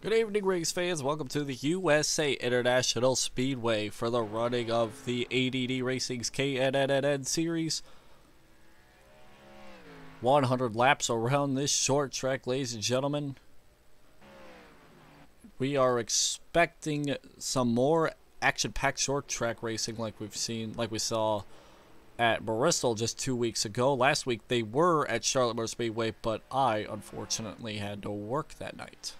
Good evening, race fans. Welcome to the USA International Speedway for the running of the ADD Racing's KNNN series. 100 laps around this short track, ladies and gentlemen. We are expecting some more action-packed short track racing like we saw at Bristol just 2 weeks ago. Last week they were at Charlotte Motor Speedway, but I unfortunately had to work that night.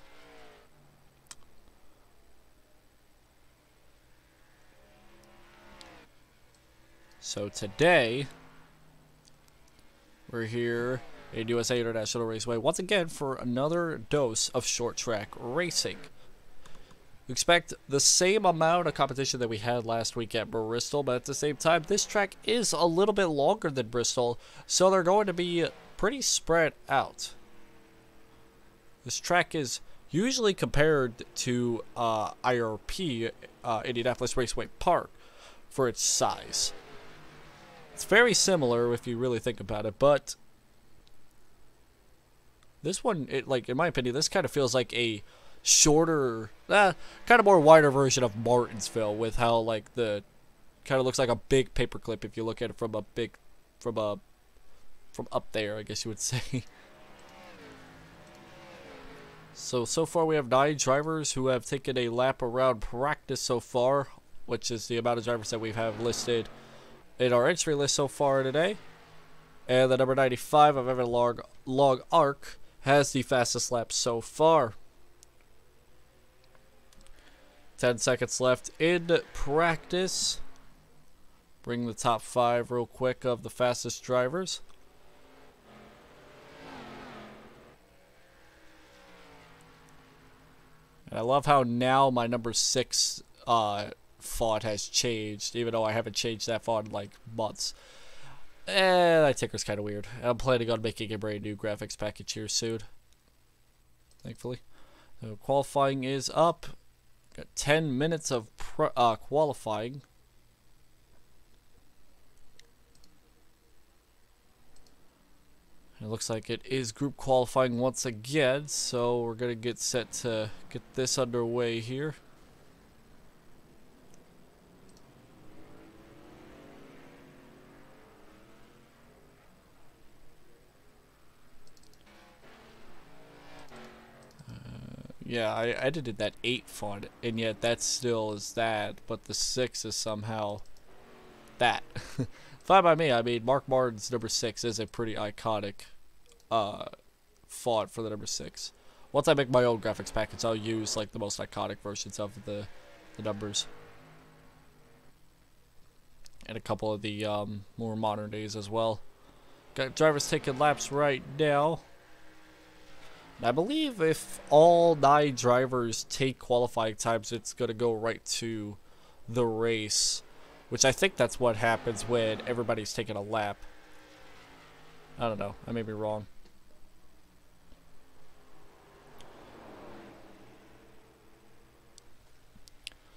So today, we're here at USA International Raceway once again for another dose of short track racing. We expect the same amount of competition that we had last week at Bristol, but at the same time, this track is a little bit longer than Bristol, so they're going to be pretty spread out. This track is usually compared to IRP, Indianapolis Raceway Park, for its size. It's very similar if you really think about it, but this one, in my opinion, this kind of feels like a shorter, kind of more wider version of Martinsville, with how the kind of looks like a big paperclip if you look at it from up there, I guess you would say. So far we have 9 drivers who have taken a lap around practice so far, which is the amount of drivers that we have listed in our entry list so far today. And the number 95 of Evan Long Arc has the fastest lap so far. 10 seconds left in practice. Bring the top 5 real quick of the fastest drivers. And I love how now my number 6 font has changed, even though I haven't changed that font in like months. That ticker's kind of weird. I'm planning on making a brand new graphics package here soon, thankfully. So qualifying is up. Got 10 minutes of qualifying. It looks like it is group qualifying once again, so we're gonna get set to get this underway here. Yeah, I edited that 8 font, and yet that still is that, but the 6 is somehow that. Fine by me. I mean, Mark Martin's number 6 is a pretty iconic font for the number 6. Once I make my own graphics package, I'll use the most iconic versions of the numbers. And a couple of the more modern days as well. Got drivers taking laps right now. I believe if all 9 drivers take qualifying times, it's going to go right to the race. Which I think that's what happens when everybody's taking a lap. I don't know. I may be wrong.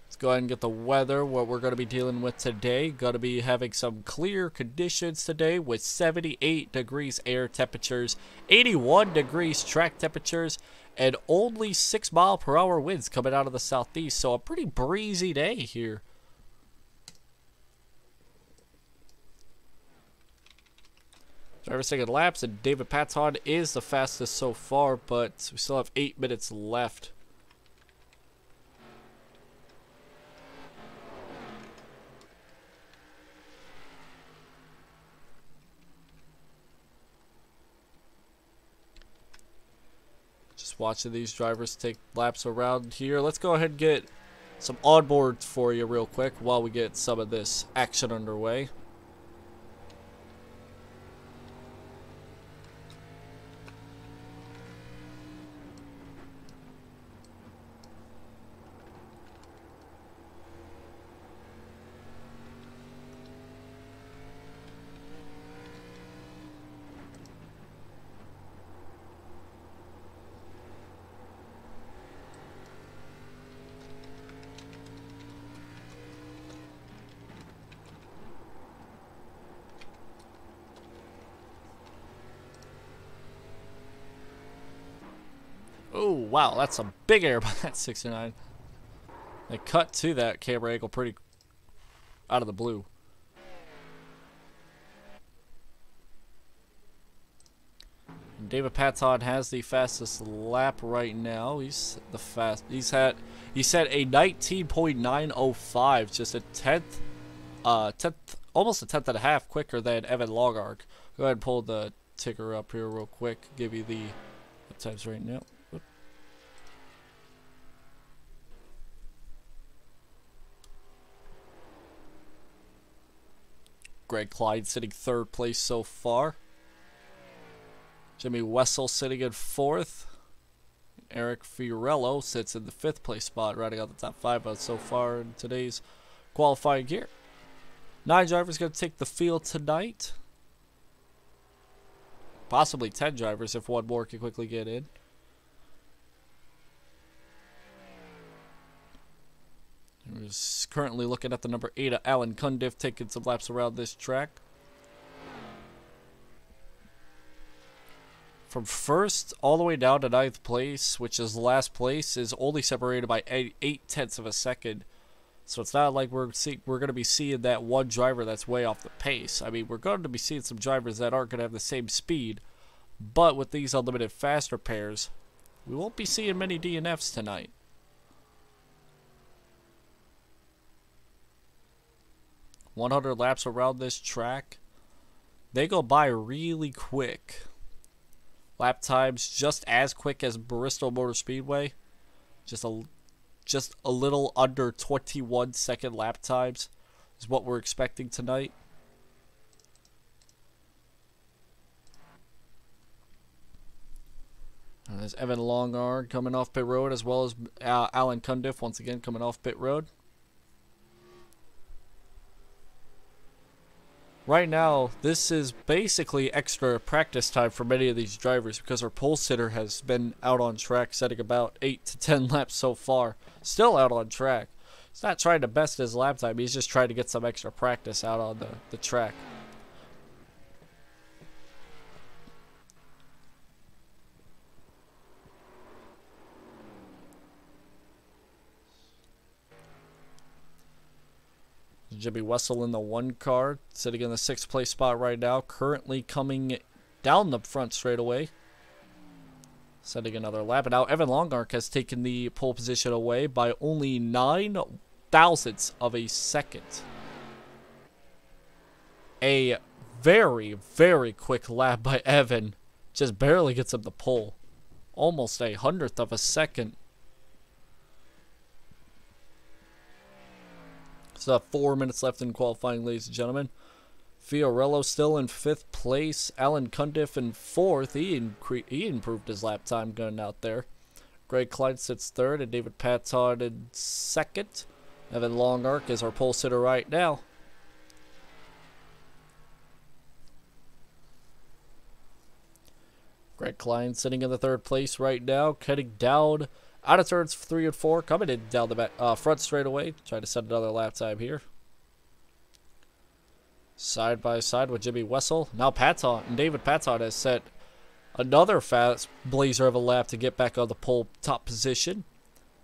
Let's go ahead and get the weather, what we're going to be dealing with today. Going to be having some clear conditions today with 78 degrees air temperatures, 81 degrees track temperatures, and only 6-mile-per-hour winds coming out of the southeast. So a pretty breezy day here. Drivers taking laps, and David Patton is the fastest so far, but we still have 8 minutes left. Just watching these drivers take laps around here. Let's go ahead and get some onboards for you real quick while we get some of this action underway. wow, that's a big air by that 69. They cut to that camera angle pretty out of the blue. And David Paton has the fastest lap right now. He's the fast. He set a 19.905, just a tenth, almost a tenth and a half quicker than Evan Longark. Go ahead and pull the ticker up here real quick. Give you the times right now. Oop. Greg Klein sitting third place so far. Jimmy Wessel sitting in fourth. Eric Fiorello sits in the fifth place spot, riding out the top 5 so far in today's qualifying gear. 9 drivers going to take the field tonight. Possibly 10 drivers if one more can quickly get in. We're currently looking at the number 8 of Alan Cundiff taking some laps around this track. From first all the way down to 9th place, which is last place, is only separated by 8/10 of a second. So it's not like we're going to be seeing that one driver that's way off the pace. I mean, we're going to be seeing some drivers that aren't going to have the same speed. But with these unlimited faster pairs, we won't be seeing many DNFs tonight. "100 laps around this track. They go by really quick. Lap times just as quick as Bristol Motor Speedway. Just a little under 21-second lap times is what we're expecting tonight. There's Evan Longark coming off pit road, as well as Alan Cundiff once again coming off pit road. Right now, this is basically extra practice time for many of these drivers because our pole sitter has been out on track setting about 8 to 10 laps so far. Still out on track. He's not trying to best his lap time. He's just trying to get some extra practice out on the track. Jimmy Wessel in the 1 car, sitting in the 6th place spot right now, currently coming down the front straightaway, setting another lap. And now Evan Longark has taken the pole position away by only 9 thousandths of a second. A very, very quick lap by Evan, just barely gets him the pole. Almost a 100th of a second. So 4 minutes left in qualifying, ladies and gentlemen. Fiorello still in 5th place. Alan Cundiff in 4th. He improved his lap time going out there. Greg Klein sits 3rd, and David Paton in 2nd. Evan Longark is our pole sitter right now. Greg Klein sitting in the 3rd place right now, cutting down out of turns 3 and 4, coming in down the back, front straightaway, trying to set another lap time here. Side by side with Jimmy Wessel. Now Paton, and David Paton has set another fast blazer of a lap to get back on the pole top position.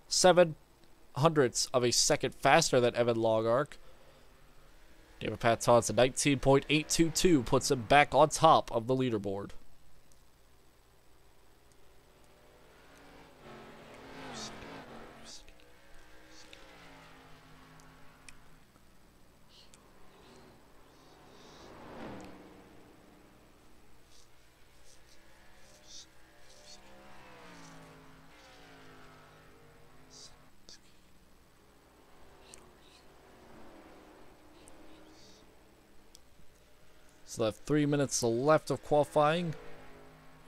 7/100ths of a second faster than Evan Longark. David Paton's a 19.822, puts him back on top of the leaderboard. So 3 minutes left of qualifying.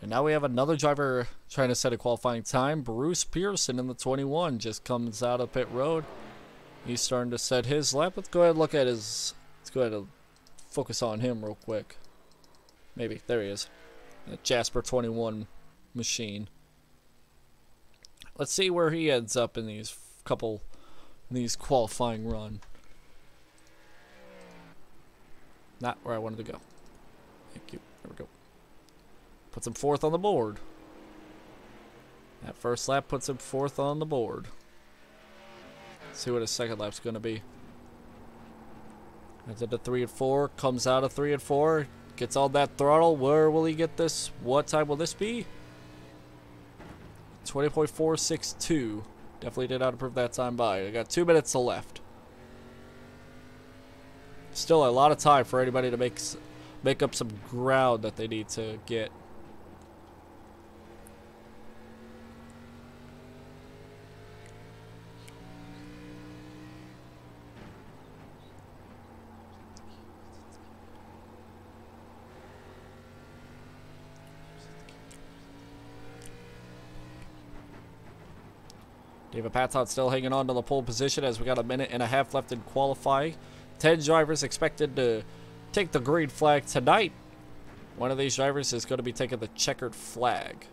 And now we have another driver trying to set a qualifying time. Bruce Pearson in the 21 just comes out of pit road. He's starting to set his lap. Let's go ahead and look at his... Let's go ahead and focus on him real quick. Maybe. There he is. The Jasper 21 machine. Let's see where he ends up in these qualifying run. Not where I wanted to go. Thank you. There we go. Puts him 4th on the board. That first lap puts him 4th on the board. Let's see what his second lap's going to be. Into the 3 and 4, comes out of 3 and 4, gets on that throttle. Where will he get this? What time will this be? 20.462. Definitely did not improve that time by. I got 2 minutes left. Still a lot of time for anybody to make up some ground that they need to get. David Paton still hanging on to the pole position as we got a minute and a half left in qualifying. 10 drivers expected to take the green flag tonight. One of these drivers is going to be taking the checkered flag.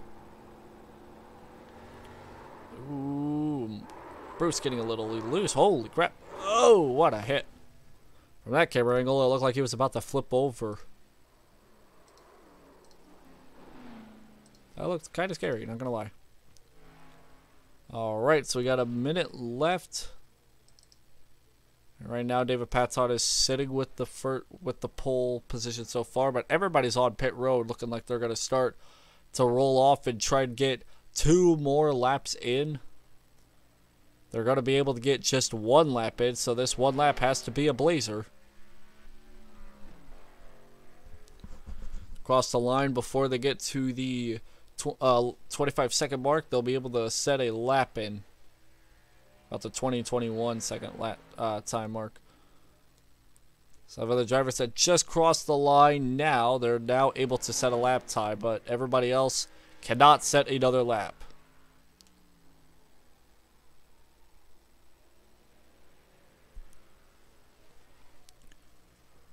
Ooh, Bruce getting a little loose. Holy crap. Oh, what a hit. From that camera angle, it looked like he was about to flip over. That looked kind of scary, not going to lie. Alright, so we got a minute left. And right now, David Paton is sitting with the pole position so far, but everybody's on pit road looking like they're going to start to roll off and try and get 2 more laps in. They're going to be able to get just 1 lap in, so this 1 lap has to be a blazer. Across the line before they get to the 25-second mark, they'll be able to set a lap in about the 20-21 second lap time mark. Some other drivers that just crossed the line now, they're now able to set a lap time, but everybody else cannot set another lap.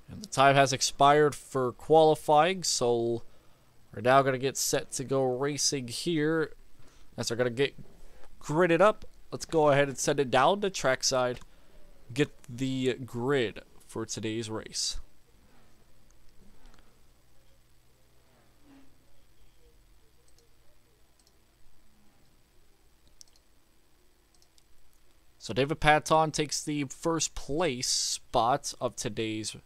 And the time has expired for qualifying, so we're now going to get set to go racing here. As they're going to get gridded up, let's go ahead and send it down to trackside. Get the grid for today's race. So David Paton takes the first place spot of today's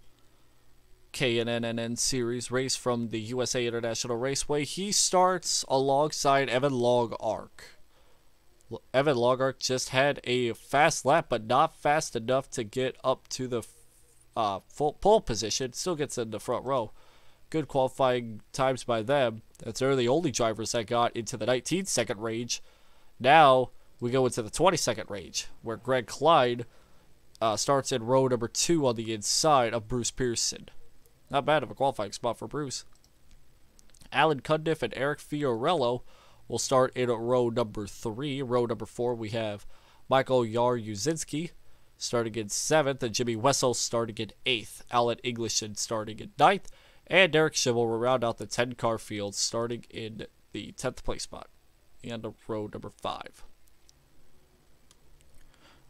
KNNN Series race from the USA International Raceway. He starts alongside Evan Longark. Evan Longark just had a fast lap, but not fast enough to get up to the full pole position. Still gets in the front row. Good qualifying times by them. That's they're the only drivers that got into the 19-second range. Now we go into the 20-second range, where Greg Klein starts in row number 2 on the inside of Bruce Pearson. Not bad of a qualifying spot for Bruce. Alan Cundiff and Eric Fiorello will start in row number 3. Row number 4, we have Michael Yaruzinski starting in 7th, and Jimmy Wessel starting in 8th. Alan Englishin starting in 9th, and Derek Schimmel will round out the 10-car field starting in the 10th place spot. And row number 5.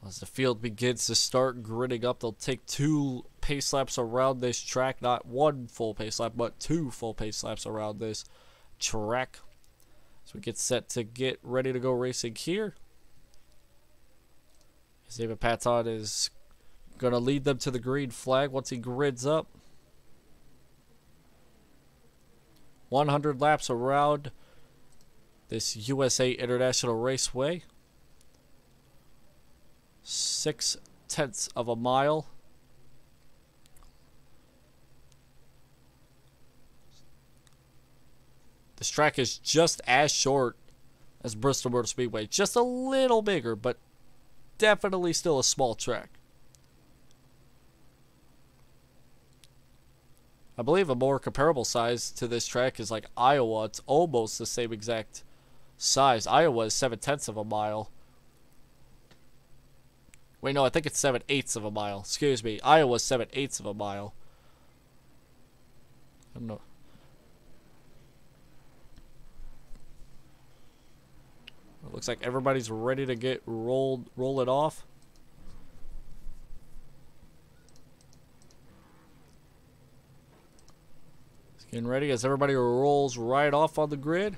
As the field begins to start gridding up, they'll take 2 pace laps around this track. Not 1 full pace lap, but 2 full pace laps around this track. So we get set to get ready to go racing here. As David Paton is going to lead them to the green flag once he grids up. 100 laps around this USA International Raceway. 0.6 of a mile. This track is just as short as Bristol Motor Speedway. Just a little bigger, but definitely still a small track. I believe a more comparable size to this track is like Iowa. It's almost the same exact size. Iowa is 0.7 of a mile. Wait, no, I think it's 7/8 of a mile. Excuse me. Iowa's 7/8 of a mile. I don't know. It looks like everybody's ready to get roll it off. It's getting ready as everybody rolls right off on the grid.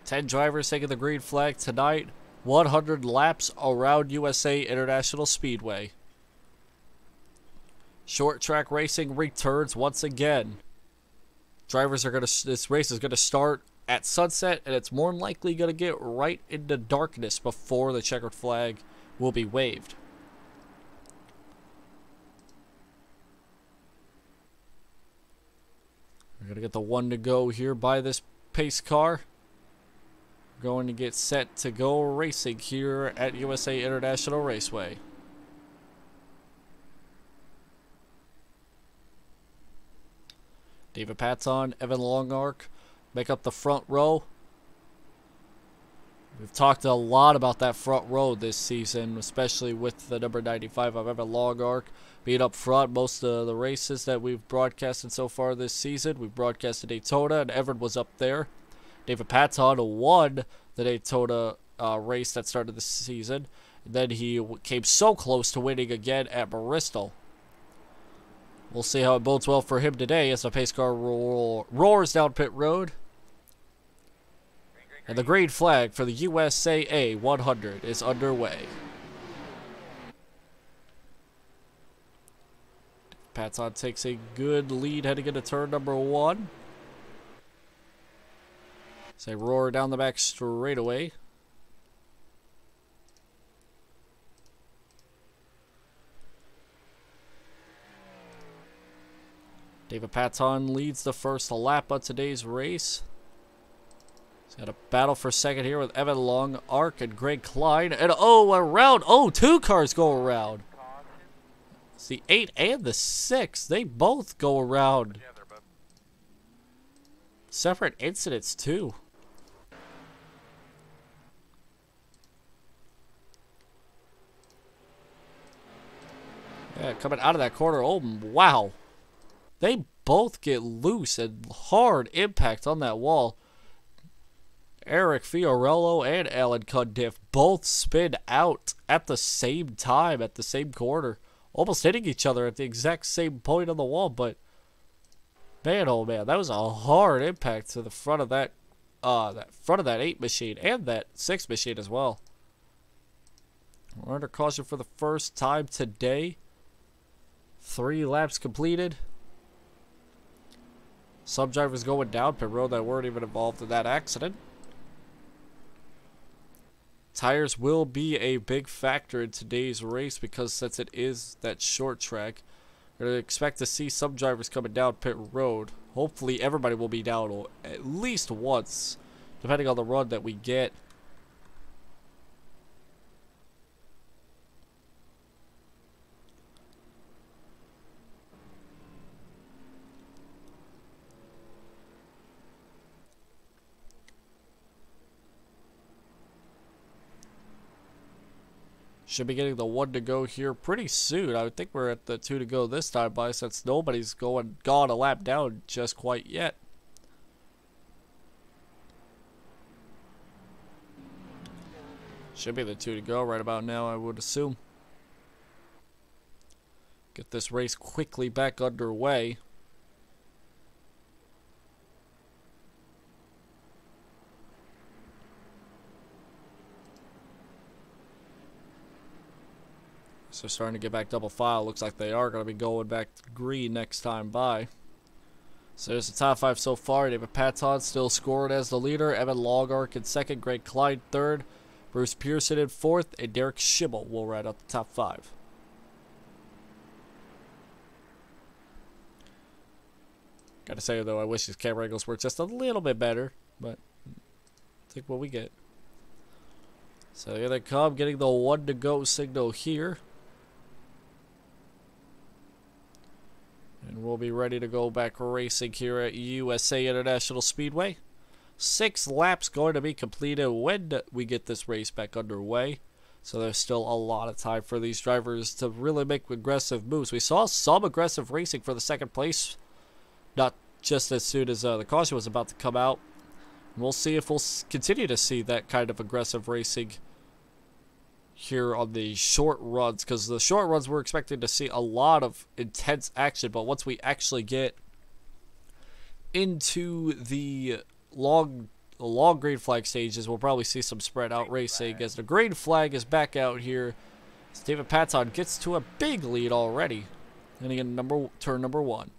10 drivers taking the green flag tonight. 100 laps around USA International Speedway. Short track racing returns once again. Drivers are this race is gonna start at sunset, and it's more than likely gonna get right into darkness before the checkered flag will be waved. We're gonna get the one to go here by this pace car. Going to get set to go racing here at USA International Raceway. David Paton, Evan Longark make up the front row. We've talked a lot about that front row this season, especially with the number 95 of Evan Longark being up front. Most of the races that we've broadcasted so far this season, we've broadcasted Daytona, and Evan was up there. David Paton won the Daytona race that started the season. And then he came so close to winning again at Bristol. We'll see how it bodes well for him today as the pace car roars down pit road. And the green flag for the USAA 100 is underway. Paton takes a good lead heading into turn number 1. As they roar down the back straightaway. David Paton leads the first lap of today's race. He's got a battle for second here with Evan Longark and Greg Klein. And around. Oh, 2 cars go around. It's the 8 and the 6. They both go around. Separate incidents, too. Yeah, coming out of that corner. Oh, wow. They both get loose and hard impact on that wall. Eric Fiorello and Alan Cundiff both spin out at the same time at the same corner. Almost hitting each other at the exact same point on the wall, but man, oh man, that was a hard impact to the front of that front of that 8 machine and that 6 machine as well. We're under caution for the first time today. 3 laps completed. Some drivers going down pit road that weren't even involved in that accident. Tires will be a big factor in today's race because since it is that short track, we're going to expect to see some drivers coming down pit road. Hopefully everybody will be down at least once, depending on the run that we get. Should be getting the 1 to go here pretty soon. I would think we're at the 2 to go this time by since nobody's gone a lap down just quite yet. Should be the 2 to go right about now, I would assume. Get this race quickly back underway. So starting to get back double file. Looks like they are going to be going back to green next time by. So there's the top 5 so far. David Paton still scored as the leader. Evan Longark in second. Greg Klein third. Bruce Pearson in fourth. And Derek Schimmel will ride up the top 5. Gotta say though, I wish his camera angles were just a little bit better. But take what we get. So here they come, getting the 1 to go signal here. And we'll be ready to go back racing here at USA International Speedway. 6 laps going to be completed when we get this race back underway. So there's still a lot of time for these drivers to really make aggressive moves. We saw some aggressive racing for the second place. Not just as soon as the caution was about to come out. We'll see if we'll continue to see that kind of aggressive racing here on the short runs, because the short runs we're expecting to see a lot of intense action, but once we actually get into the long long green flag stages, we'll probably see some spread out racing as the green flag is back out here. As David Paton gets to a big lead already. Heading in turn number 1.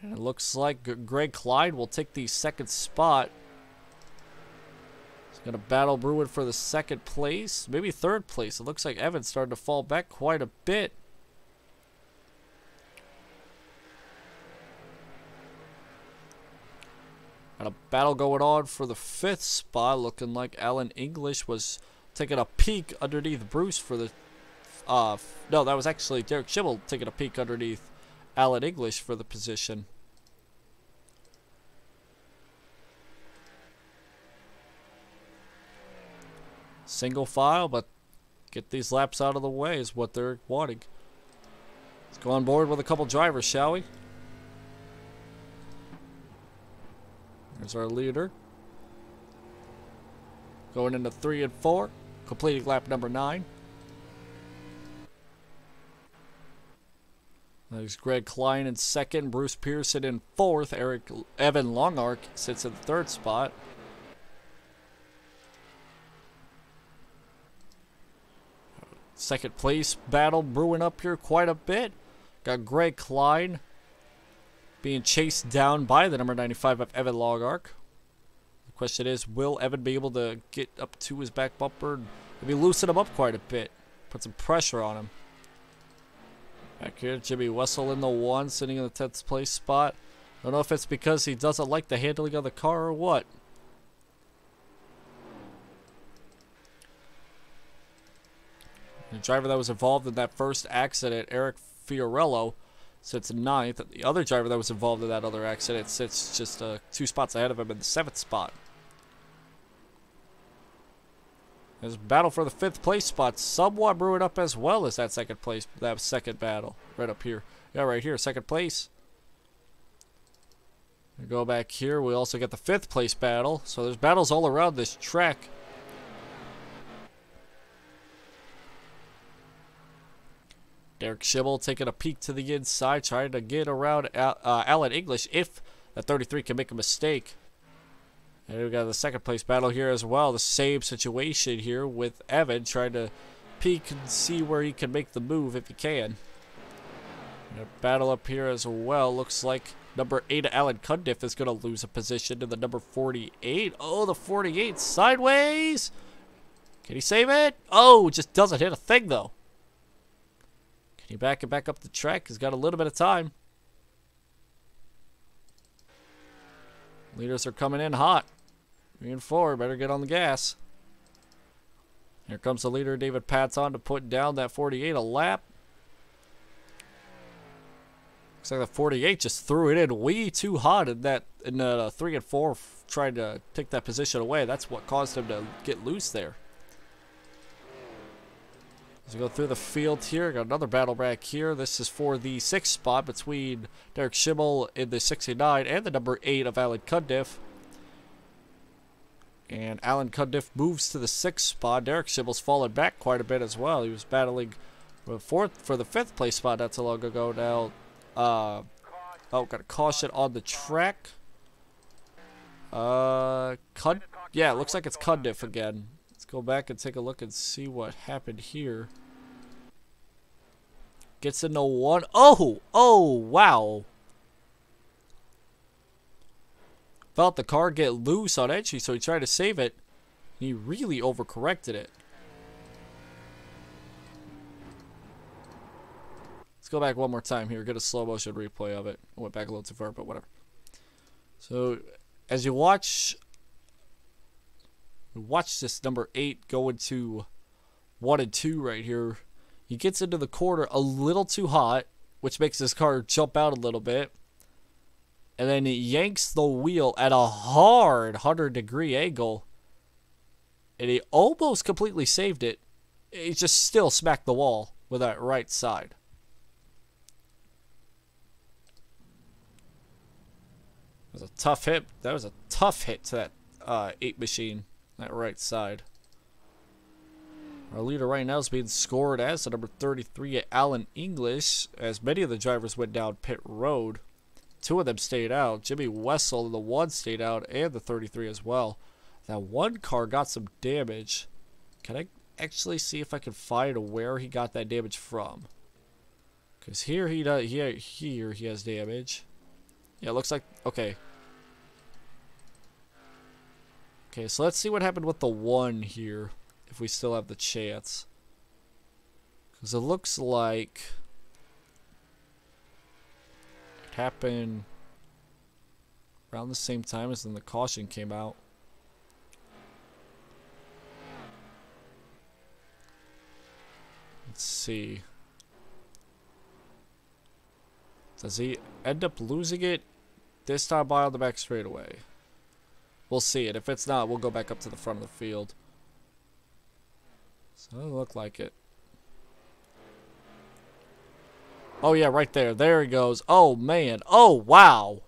And it looks like Greg Klein will take the second spot. He's going to battle Bruin for the second place, maybe third place. It looks like Evan's starting to fall back quite a bit. Got a battle going on for the 5th spot. Looking like Alan English was taking a peek underneath Bruce for the... no, that was actually Derek Schimmel taking a peek underneath Alan English for the position. Single file, but get these laps out of the way is what they're wanting. Let's go on board with a couple drivers, shall we? There's our leader. Going into 3 and 4, completing lap number 9. There's Greg Klein in 2nd, Bruce Pearson in 4th, Evan Longark sits in the 3rd spot. Second place battle brewing up here quite a bit. Got Greg Klein being chased down by the number 95 of Evan Longark. The question is, will Evan be able to get up to his back bumper? Maybe loosen him up quite a bit, put some pressure on him. Back here, Jimmy Wessel in the 1, sitting in the 10th place spot. I don't know if it's because he doesn't like the handling of the car or what. The driver that was involved in that first accident, Eric Fiorello, sits 9th. The other driver that was involved in that other accident sits just 2 spots ahead of him in the 7th spot. There's a battle for the 5th place spot, somewhat brewing up as well as that second battle right up here. Yeah, right here, 2nd place. We go back here. We also get the 5th place battle. So there's battles all around this track. Derek Schimmel taking a peek to the inside, trying to get around Alan English if that 33 can make a mistake. And we got the 2nd place battle here as well. The same situation here with Evan trying to peek and see where he can make the move if he can. And a battle up here as well. Looks like number 8 Alan Cundiff is going to lose a position to the number 48. Oh, the 48 sideways. Can he save it? Oh, just doesn't hit a thing though. Can he back it back up the track? He's got a little bit of time. Leaders are coming in hot. 3 and 4, better get on the gas. Here comes the leader, David Paton, to put down that 48 a lap. Looks like the 48 just threw it in way too hot in the 3 and 4, trying to take that position away. That's what caused him to get loose there. As we go through the field here, got another battle back here. This is for the 6th spot between Derek Schimmel in the 69 and the number 8 of Alan Cundiff. And Alan Cundiff moves to the 6th spot. Derek Schimmel's fallen back quite a bit as well. He was battling for the 5th place spot not so long ago now. Oh, got a caution on the track. Yeah, it looks like it's Cundiff again. Let's go back and take a look and see what happened here. Gets into 1. Oh, wow. Felt the car get loose on entry, so he tried to save it. He really overcorrected it. Let's go back one more time here. Get a slow motion replay of it. I went back a little too far, but whatever. So, as you watch this number 8 go into 1 and 2 right here, he gets into the corner a little too hot, which makes his car jump out a little bit. And then he yanks the wheel at a hard 100-degree angle. And he almost completely saved it. He just still smacked the wall with that right side. It was a tough hit. That was a tough hit to that 8 machine, that right side. Our leader right now is being scored as the number 33 at Alan English, as many of the drivers went down pit road. two of them stayed out. Jimmy Wessel, the one stayed out, and the 33 as well. That one car got some damage. Can I actually see if I can find where he got that damage from? Because here he does. Here he has damage. Yeah, it looks like. Okay. Okay, so let's see what happened with the one here. If we still have the chance. Because it looks like it happened around the same time as when the caution came out. Let's see. Does he end up losing it this time by on the back straightaway? We'll see it. If it's not, we'll go back up to the front of the field. So it doesn't look like it. Oh yeah, right there. There he goes. Oh man. Oh wow.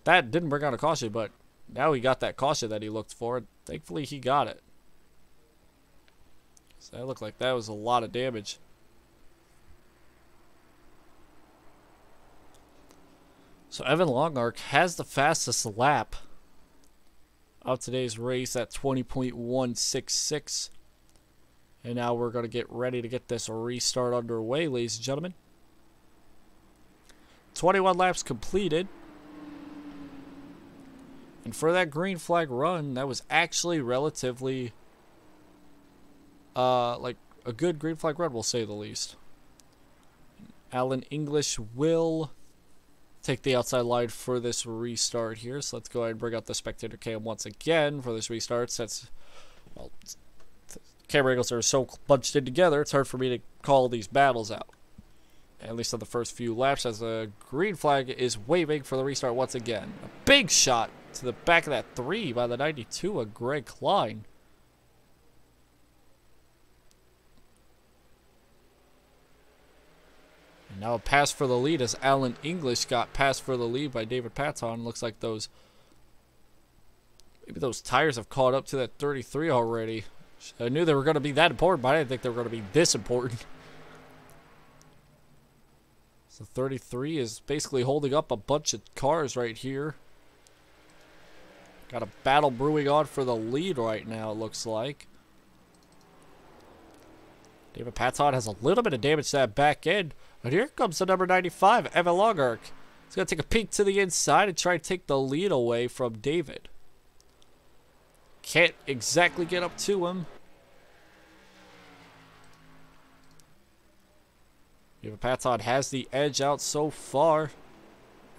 That didn't bring out a caution, but now he got that caution that he looked for. Thankfully he got it. So that looked like that was a lot of damage. So Evan Longark has the fastest lap of today's race at 20.166. And now we're going to get ready to get this restart underway, ladies and gentlemen. 21 laps completed. And for that green flag run, that was actually relatively, like a good green flag run, we'll say the least. Alan English will take the outside line for this restart here. So let's go ahead and bring out the spectator cam once again for this restart. Since, well, camera angles are so bunched in together, it's hard for me to call these battles out. At least on the first few laps, as the green flag is waving for the restart once again. A big shot to the back of that 3 by the 92 of Greg Klein. And now a pass for the lead as Alan English got passed for the lead by David Patton. Looks like maybe those tires have caught up to that 33 already. I knew they were going to be that important, but I didn't think they were going to be this important. So 33 is basically holding up a bunch of cars right here. Got a battle brewing on for the lead right now, it looks like. David Patton has a little bit of damage to that back end. But here comes the number 95, Evan Longark. He's going to take a peek to the inside and try to take the lead away from David. Can't exactly get up to him. David Patton has the edge out so far.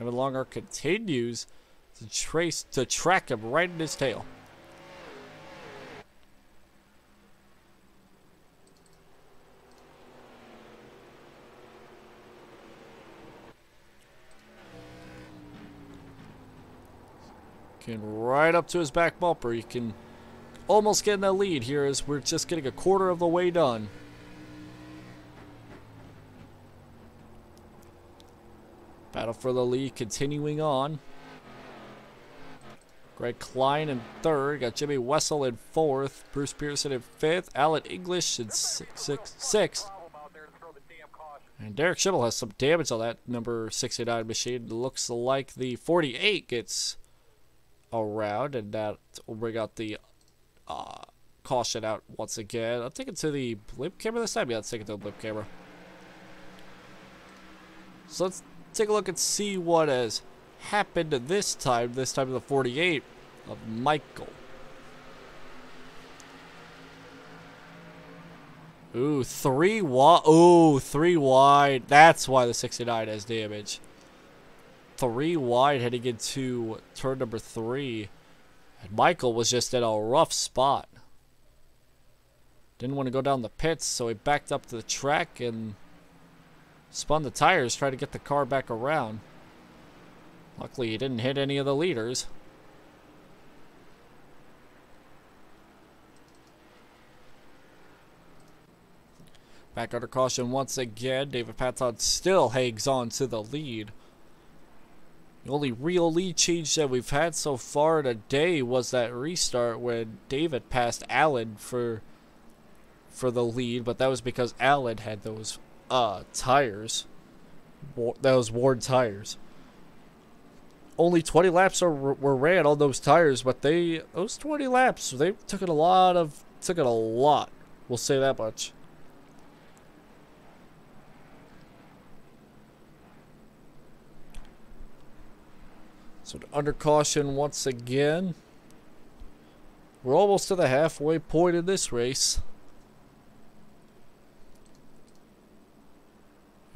Evan Longark continues to track him right in his tail. Getting right up to his back bumper. You can almost get in the lead here as we're just getting a quarter of the way done. Battle for the lead continuing on. Greg Klein in third. Got Jimmy Wessel in fourth. Bruce Pearson in fifth. Alan English in sixth. And Derek Schimmel has some damage on that number 69 machine. Looks like the 48 gets around, and that will bring out the caution out once again. I'll take it to the blimp camera this time. Yeah, let's take it to the blimp camera. So let's take a look and see what has happened this time. This time to the 48 of Michael. Ooh, 3 wide. Ooh, 3 wide. That's why the 69 has damage. 3 wide heading into turn number 3. And Michael was just in a rough spot. Didn't want to go down the pits, so he backed up to the track and spun the tires, tried to get the car back around. Luckily, he didn't hit any of the leaders. Back under caution once again. David Patton still hangs on to the lead. The only real lead change that we've had so far today was that restart when David passed Alan for the lead, but that was because Alan had those tires. those worn tires. Only 20 laps were ran on those tires, but those 20 laps, they took it a lot. We'll say that much. So under caution once again. We're almost to the halfway point in this race.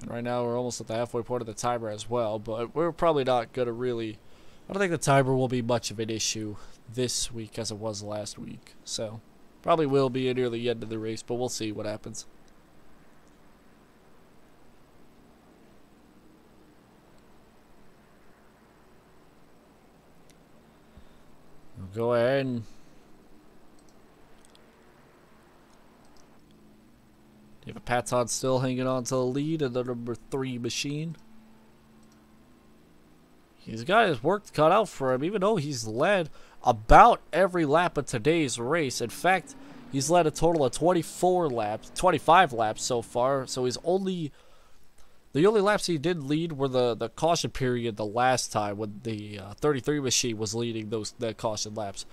And right now we're almost at the halfway point of the timer as well, but we're probably not going to really... I don't think the timer will be much of an issue this week as it was last week. So, probably will be near the end of the race, but we'll see what happens. We'll go ahead and... David Patton still hanging on to the lead in the number 3 machine. He's got his work cut out for him, even though he's led about every lap of today's race. In fact, he's led a total of 25 laps so far. So he's the only laps he did lead were the caution period the last time when the 33 machine was leading the caution laps.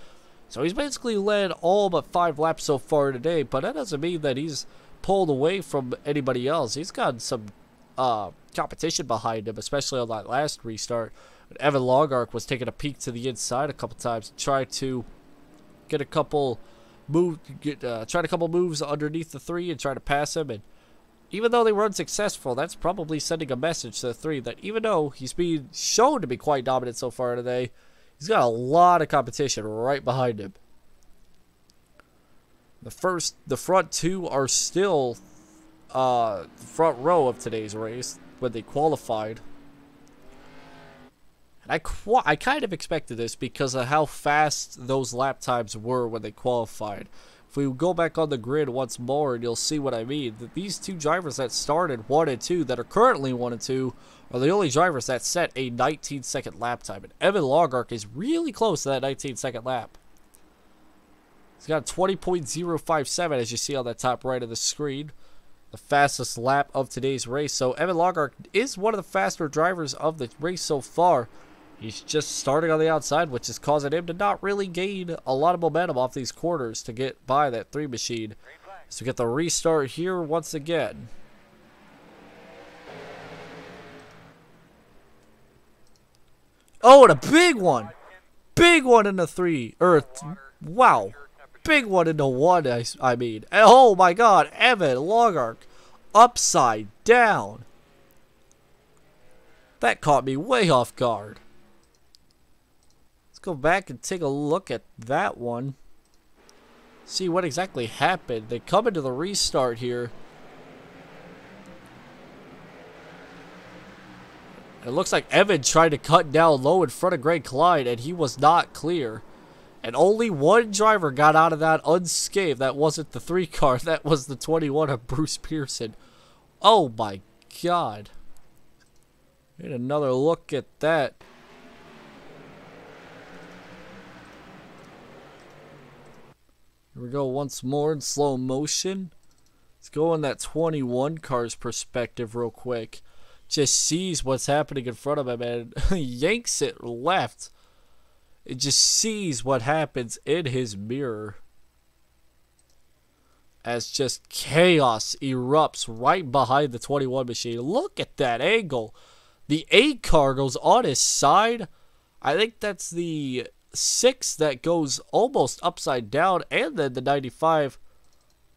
So he's basically led all but 5 laps so far today, but that doesn't mean that he's pulled away from anybody else. He's got some competition behind him, especially on that last restart. Evan Longark was taking a peek to the inside a couple times, trying to get a couple moves underneath the 3 and try to pass him. And even though they were unsuccessful, that's probably sending a message to the 3 that even though he's being shown to be quite dominant so far today, he's got a lot of competition right behind him. The front 2 are still front row of today's race when they qualified. And I kind of expected this because of how fast those lap times were when they qualified. If we go back on the grid once more, and you'll see what I mean. That these 2 drivers that started 1 and 2, that are currently 1 and 2, are the only drivers that set a 19-second lap time. And Evan Longark is really close to that 19-second lap. He's got 20.057 as you see on the top right of the screen. The fastest lap of today's race. So Evan Longark is one of the faster drivers of the race so far. He's just starting on the outside, which is causing him to not really gain a lot of momentum off these corners to get by that 3 machine. So we get the restart here once again. Oh, and a big one! Big one in the 3. Wow. Big one into 1, I mean. Oh my god, Evan Longark upside down. That caught me way off guard. Let's go back and take a look at that one. See what exactly happened. They come into the restart here. It looks like Evan tried to cut down low in front of Greg Klein, and he was not clear. And only 1 driver got out of that unscathed. That wasn't the 3 car. That was the 21 of Bruce Pearson. Oh my god. Get another look at that. Here we go once more in slow motion. Let's go in that 21 car's perspective real quick. Just sees what's happening in front of him and yanks it left. It just sees what happens in his mirror. As just chaos erupts right behind the 21 machine. Look at that angle. The 8 car goes on his side. I think that's the 6 that goes almost upside down. And then the 95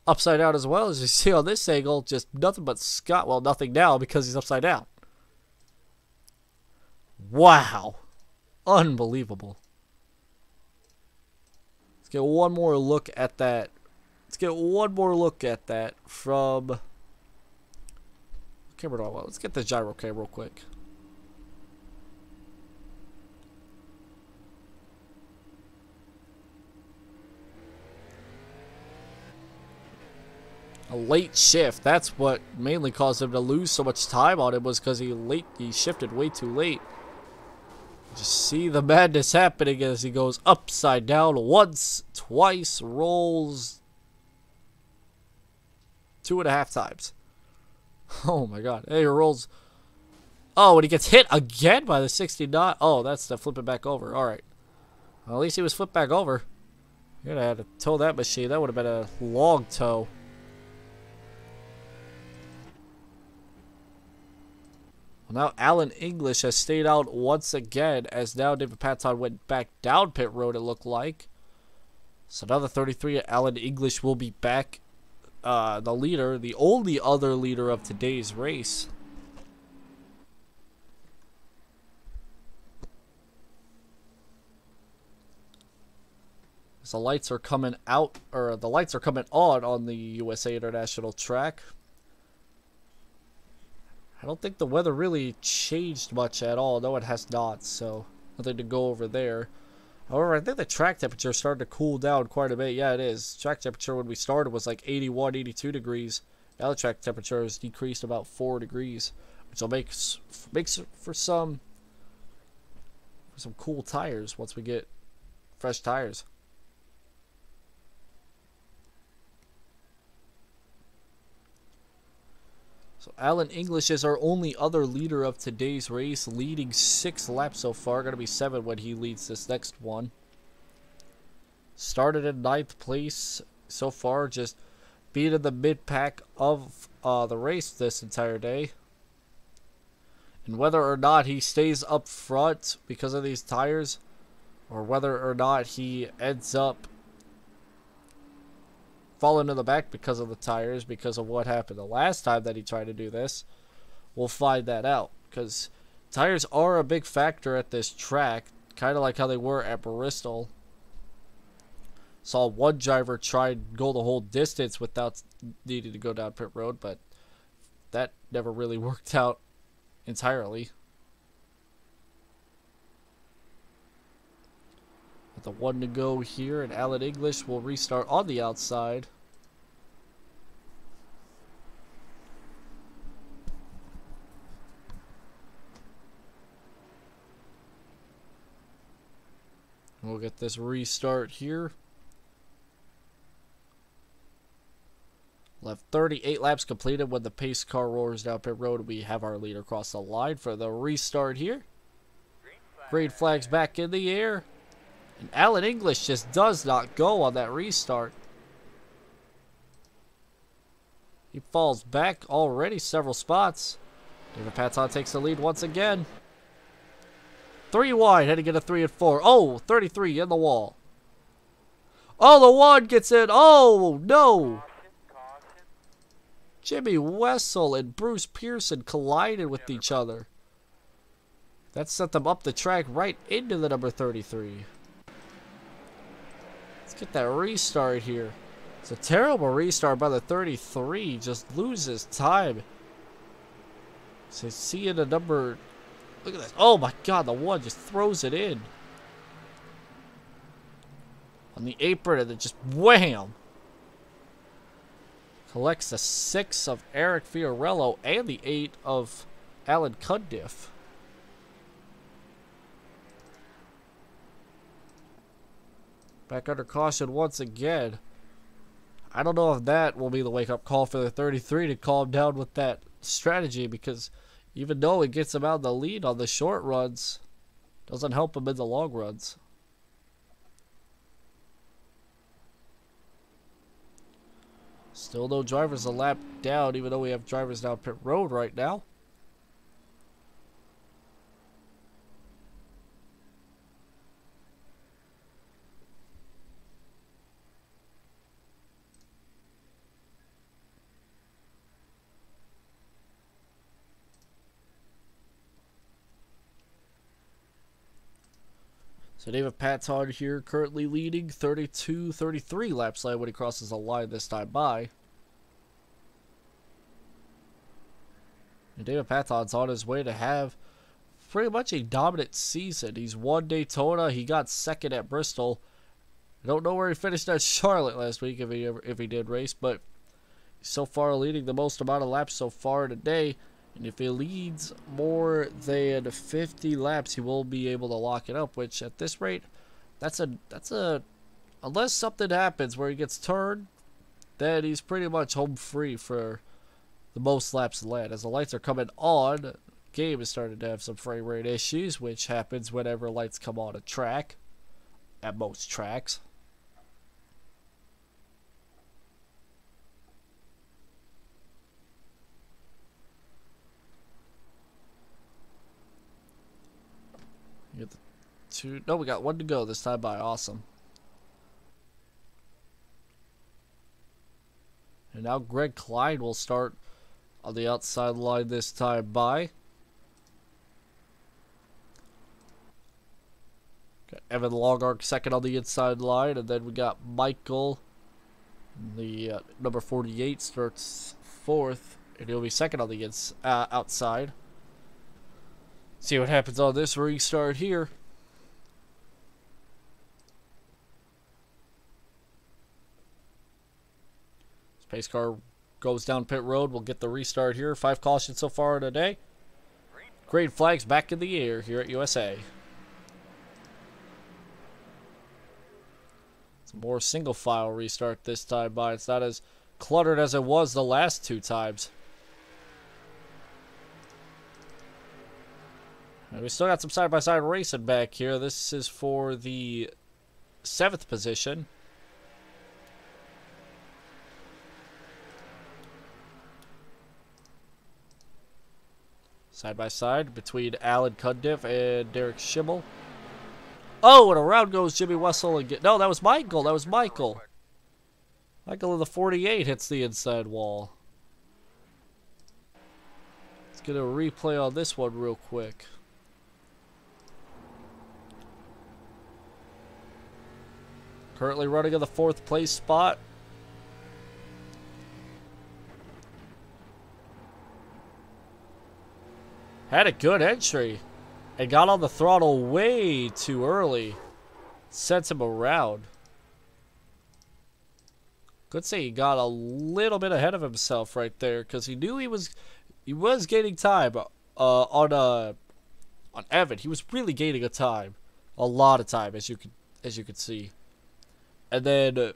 upside down as well. As you see on this angle, just nothing but Scott. Well, nothing now because he's upside down. Wow. Unbelievable. Let's get one more look at that. Let's get one more look at that from... What camera do I want? Let's get the gyro cam real quick. A late shift. That's what mainly caused him to lose so much time on it, was because he shifted way too late. Just see the madness happening as he goes upside down once, twice, rolls 2.5 times. Oh my god. Hey, he rolls Oh, when he gets hit again by the 69. Oh, that's the flipping back over. All right. Well, at least he was flipped back over. You're gonna have to tow that machine. That would have been a long tow. Well, now Alan English has stayed out once again, as now David Paton went back down pit road, it looked like. So now the 33, Alan English, will be back the leader, the only other leader of today's race. So the lights are coming out, or the lights are coming on the USA International track. I don't think the weather really changed much at all. No, it has not, so nothing to go over there. However, I think the track temperature started to cool down quite a bit. Yeah, it is. Track temperature when we started was like 81, 82 degrees. Now the track temperature has decreased about 4 degrees, which will makes for some cool tires once we get fresh tires. So Alan English is our only other leader of today's race, leading 6 laps so far. Going to be 7 when he leads this next one. Started in 9th place so far, just being in the mid-pack of the race this entire day. And whether or not he stays up front because of these tires, or whether or not he ends up falling in the back because of the tires, because of what happened the last time that he tried to do this, we'll find that out. Because tires are a big factor at this track, kind of like how they were at Bristol. Saw one driver try and go the whole distance without needing to go down pit road, but that never really worked out entirely. With the 1 to go here, and Alan English will restart on the outside. We'll get this restart here. Left 38 laps completed when the pace car roars down pit road. We have our leader cross the line for the restart here. Green flag's back in the air. And Alan English just does not go on that restart. He falls back already several spots. David Paton takes the lead once again. 3 wide, heading into 3 and 4. Oh, 33 in the wall. Oh, the 1 gets in. Oh, no. Jimmy Wessel and Bruce Pearson collided with each other. That sent them up the track right into the number 33. Let's get that restart here. It's a terrible restart by the 33. Just loses time. So seeing the number... Look at this. Oh my god, the 1 just throws it in. On the apron and then just wham! Collects the 6 of Eric Fiorello and the 8 of Alan Cundiff. Back under caution once again. I don't know if that will be the wake-up call for the 33 to calm down with that strategy, because even though it gets him out in the lead on the short runs, doesn't help him in the long runs. Still no drivers a lap down, even though we have drivers down pit road right now. So David Paton here currently leading 32-33 laps late when he crosses the line this time by. And David Paton's on his way to have pretty much a dominant season. He's won Daytona. He got second at Bristol. I don't know where he finished at Charlotte last week if he did race, but he's so far leading the most amount of laps so far today. And if he leads more than 50 laps, he will be able to lock it up, which at this rate, that's a unless something happens where he gets turned, then he's pretty much home free for the most laps led. As the lights are coming on, game is starting to have some frame rate issues, which happens whenever lights come on a track, at most tracks. You get the two. No, we got one to go this time by. Awesome. And now Greg Klein will start on the outside line this time by. Got Evan Longark second on the inside line, and then we got Michael, the number 48, starts fourth, and he'll be second on the outside. See what happens on this restart here. Pace car goes down pit road. We'll get the restart here. 5 cautions so far today. Green flags back in the air here at USA. It's a more single file restart this time by. It's not as cluttered as it was the last 2 times. And we still got some side-by-side racing back here. This is for the 7th position. Side by side between Alan Cundiff and Derek Schimmel. Oh, and around goes Jimmy Wessel again. No, that was Michael. That was Michael. Michael in the 48 hits the inside wall. Let's get a replay on this one real quick. Currently running in the 4th place spot. Had a good entry and got on the throttle way too early. Sent him around. Could say he got a little bit ahead of himself right there because he knew he was gaining time on Evan. He was really gaining a lot of time as you could see. And then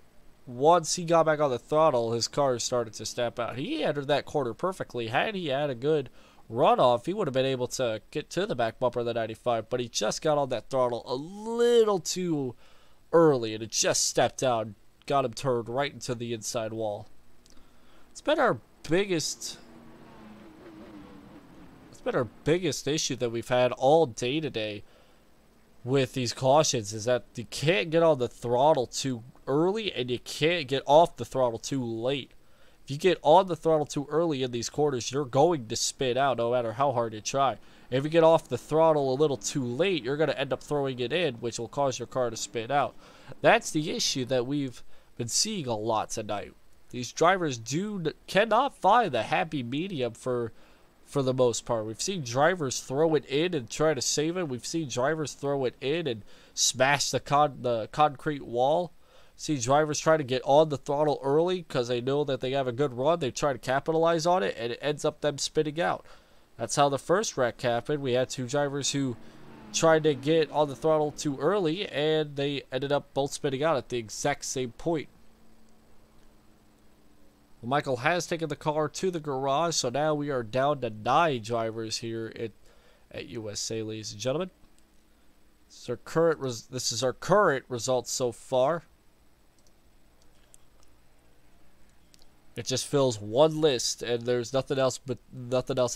once he got back on the throttle, his car started to step out. He entered that corner perfectly. Had he had a good runoff, he would have been able to get to the back bumper of the 95, but he just got on that throttle a little too early, and it just stepped out, got him turned right into the inside wall. It's been our biggest issue that we've had all day today with these cautions, is that you can't get on the throttle too early and you can't get off the throttle too late. If you get on the throttle too early in these corners, you're going to spin out no matter how hard you try. If you get off the throttle a little too late, you're going to end up throwing it in, which will cause your car to spin out. That's the issue that we've been seeing a lot tonight. These drivers cannot find the happy medium for the most part. We've seen drivers throw it in and try to save it. We've seen drivers throw it in and smash the concrete wall. See drivers try to get on the throttle early because they know that they have a good run. They try to capitalize on it, and it ends up them spinning out. That's how the first wreck happened. We had 2 drivers who tried to get on the throttle too early, and they ended up both spinning out at the exact same point. Well, Michael has taken the car to the garage, so now we are down to 9 drivers here at USA, ladies and gentlemen. This is our current results so far. It just fills one list, and there's nothing else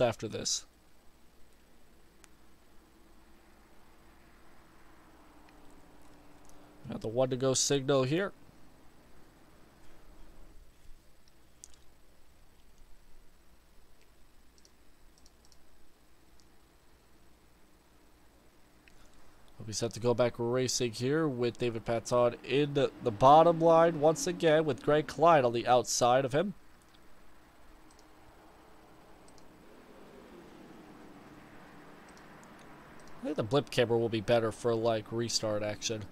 after this. Got the 1 to go signal here. We'll be set to go back racing here with David Patton in the bottom line once again with Greg Klein on the outside of him. I think the blip camera will be better for like restart action.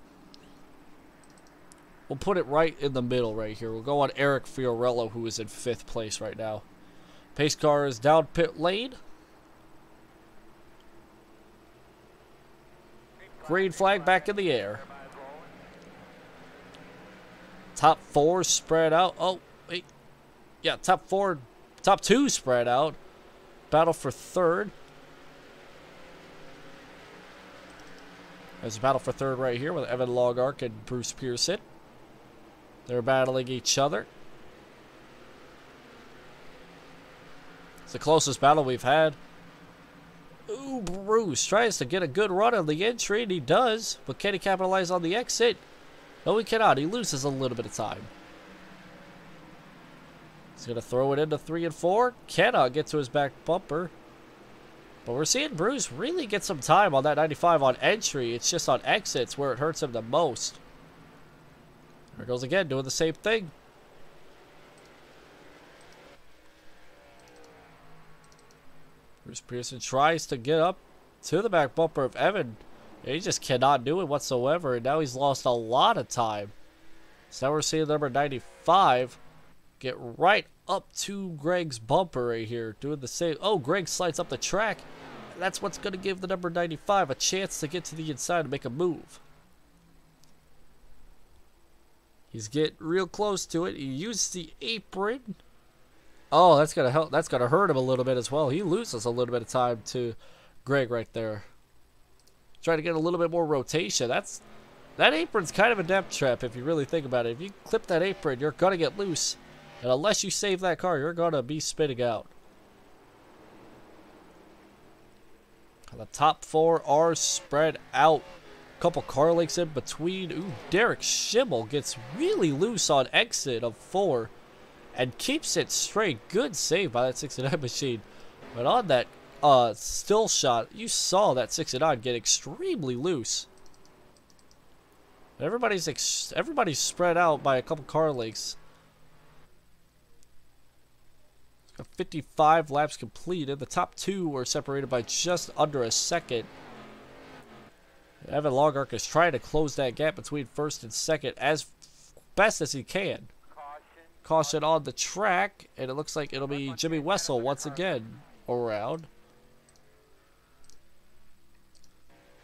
We'll put it right in the middle right here. We'll go on Eric Fiorello, who is in 5th place right now. Pace car is down pit lane. Green flag back in the air. Top 4 spread out. Oh, wait. Yeah, top 2 spread out. Battle for 3rd. There's a battle for third right here with Evan Longark and Bruce Pearson. They're battling each other. It's the closest battle we've had. Ooh, Bruce tries to get a good run on the entry, and he does. But can he capitalize on the exit? No, he cannot. He loses a little bit of time. He's going to throw it into 3 and 4. Cannot get to his back bumper. But we're seeing Bruce really get some time on that 95 on entry. It's just on exits where it hurts him the most. There goes again, doing the same thing. Bruce Pearson tries to get up to the back bumper of Evan. He just cannot do it whatsoever, and now he's lost a lot of time. So now we're seeing number 95 get right up to Greg's bumper right here, doing the same. Oh, Greg slides up the track. That's what's going to give the number 95 a chance to get to the inside and make a move. He's getting real close to it. He used the apron. Oh, that's going to help. That's going to hurt him a little bit as well. He loses a little bit of time to Greg right there. Trying to get a little bit more rotation. That apron's kind of a depth trap if you really think about it. If you clip that apron, you're going to get loose. And unless you save that car, you're going to be spinning out. The top 4 are spread out. Couple car links in between. Ooh, Derek Schimmel gets really loose on exit of 4 and keeps it straight. Good save by that 69 machine. But on that still shot, you saw that 69 get extremely loose. Everybody's spread out by a couple car links. 55 laps completed. The top 2 were separated by just under a second. Evan Longark is trying to close that gap between first and second as best as he can. Caution on the track, and it looks like it'll be Jimmy Wessel once again around.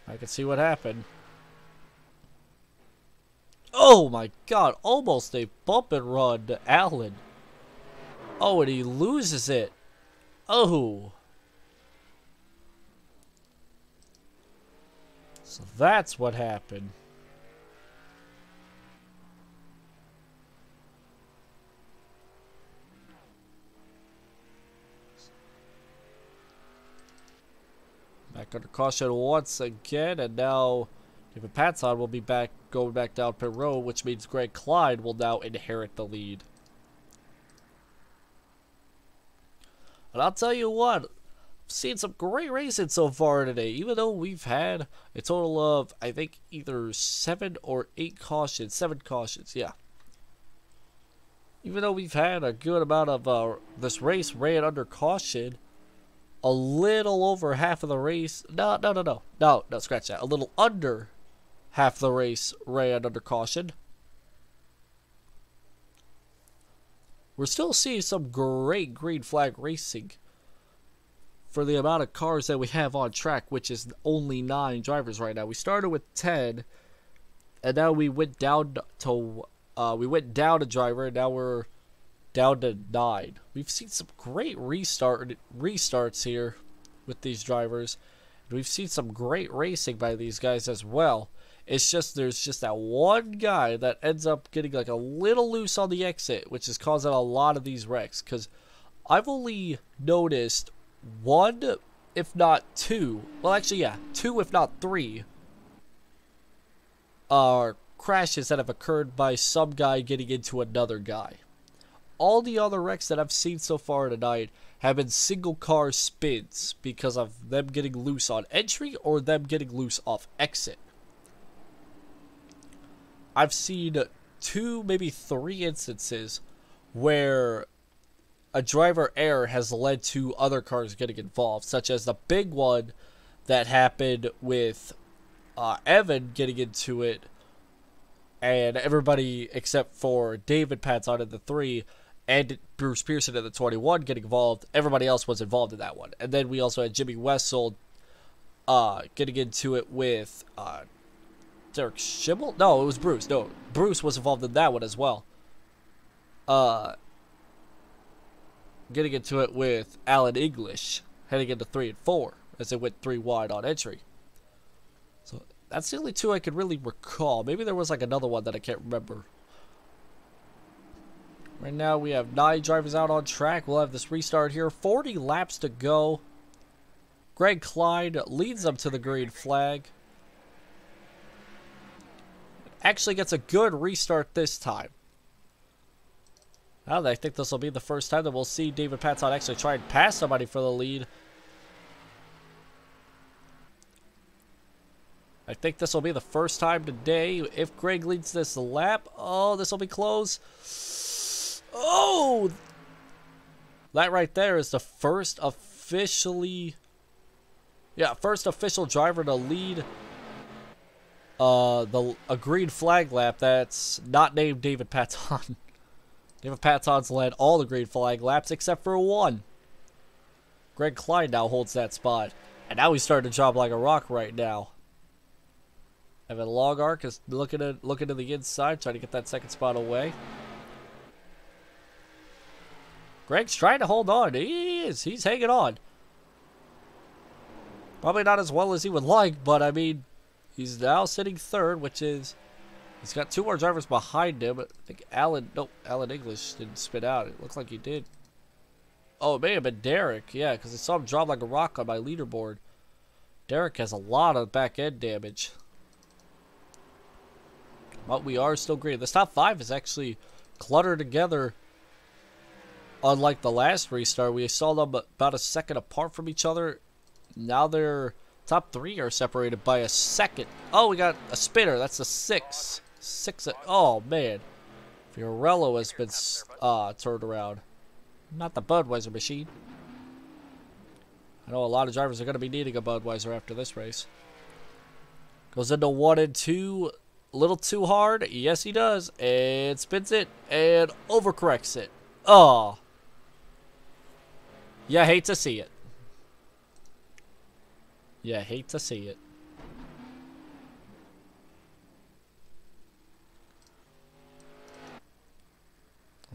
I can see what happened. Oh my god, almost a bump and run to Allen. Oh, and he loses it. Oh. So that's what happened. Back under caution once again, and now David Patson will be going back down pit road, which means Greg Klein will now inherit the lead. And I'll tell you what, I've seen some great racing so far today, even though we've had a total of, I think, either 7 or 8 cautions. 7 cautions, yeah. Even though we've had a good amount of this race ran under caution, a little over half of the race, no, scratch that. A little under half the race ran under caution. We're still seeing some great green flag racing for the amount of cars that we have on track, which is only 9 drivers right now. We started with 10, and now we went down to a driver, and now we're down to 9. We've seen some great restarts here with these drivers. And we've seen some great racing by these guys as well. It's just there's just that one guy that ends up getting like a little loose on the exit, which is causing a lot of these wrecks. Because I've only noticed 1, if not 2, well actually yeah, 2 if not 3 crashes that have occurred by some guy getting into another guy. All the other wrecks that I've seen so far tonight have been single car spins because of them getting loose on entry or them getting loose off exit. I've seen 2, maybe 3 instances where a driver error has led to other cars getting involved, such as the big one that happened with Evan getting into it, and everybody except for David Patson in the 3 and Bruce Pearson in the 21 getting involved. Everybody else was involved in that one. And then we also had Jimmy Wessel getting into it with Derek Schimmel? No, it was Bruce. No, Bruce was involved in that one as well. Getting into it with Alan English, heading into 3 and 4 as they went 3 wide on entry. So That's the only two I could really recall. Maybe there was like another one that I can't remember. Right now we have 9 drivers out on track. We'll have this restart here. 40 laps to go. Greg Klein leads them to the green flag. Actually gets a good restart this time. I think this will be the first time that we'll see David Paton actually try and pass somebody for the lead. I think this will be the first time today. If Greg leads this lap, oh, this will be close. Oh! That right there is the first official driver to lead a green flag lap that's not named David Paton. David Paton's led all the green flag laps except for one. Greg Klein now holds that spot. And now he's starting to drop like a rock right now. Evan Longark is looking to the inside, trying to get that second spot away. Greg's trying to hold on. He is. He's hanging on. Probably not as well as he would like, but I mean, he's now sitting third, which is... He's got 2 more drivers behind him. I think Alan English didn't spit out. It looks like he did. Oh, it may have been Derek. Yeah, because I saw him drop like a rock on my leaderboard. Derek has a lot of back-end damage. But we are still green. This top 5 is actually cluttered together. Unlike the last restart, we saw them about a second apart from each other. Now their top 3 are separated by a second. Oh, we got a spinner. That's a 6. Oh, man. Fiorello has been turned around. Not the Budweiser machine. I know a lot of drivers are going to be needing a Budweiser after this race. Goes into 1 and 2. A little too hard. Yes, he does. And spins it. And overcorrects it. Oh. Yeah, hate to see it. Yeah, hate to see it.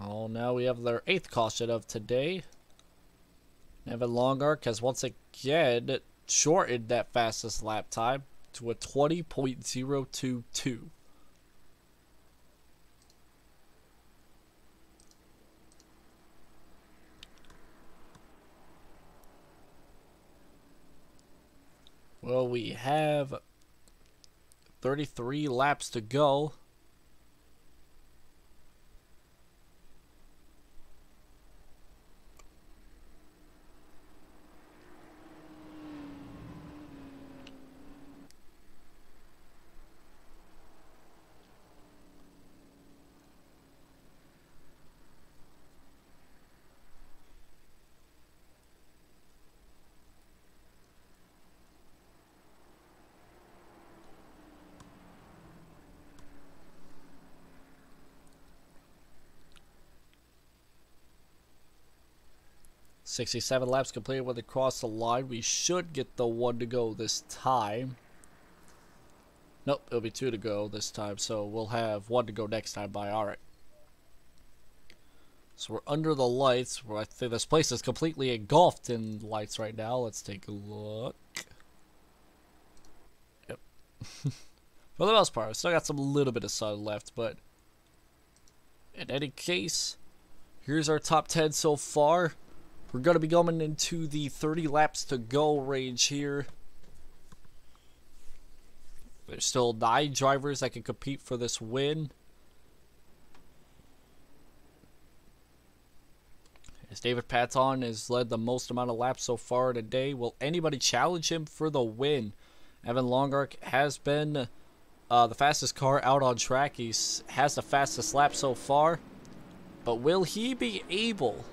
Oh, now we have their 8th caution of today. Evan Longark has once again shortened that fastest lap time to a 20.022. Well, we have 33 laps to go. .67 laps completed when they cross the line. We should get the 1 to go this time. Nope, it'll be 2 to go this time, so we'll have 1 to go next time by. Alright. So we're under the lights. Where I think this place is completely engulfed in lights right now. Let's take a look. Yep. For the most part, we still got some little bit of sun left, but in any case, here's our top 10 so far. We're going to be going into the 30 laps to go range here. There's still 9 drivers that can compete for this win. As David Paton has led the most amount of laps so far today. Will anybody challenge him for the win? Evan Longark has been the fastest car out on track. He has the fastest lap so far. But will he be able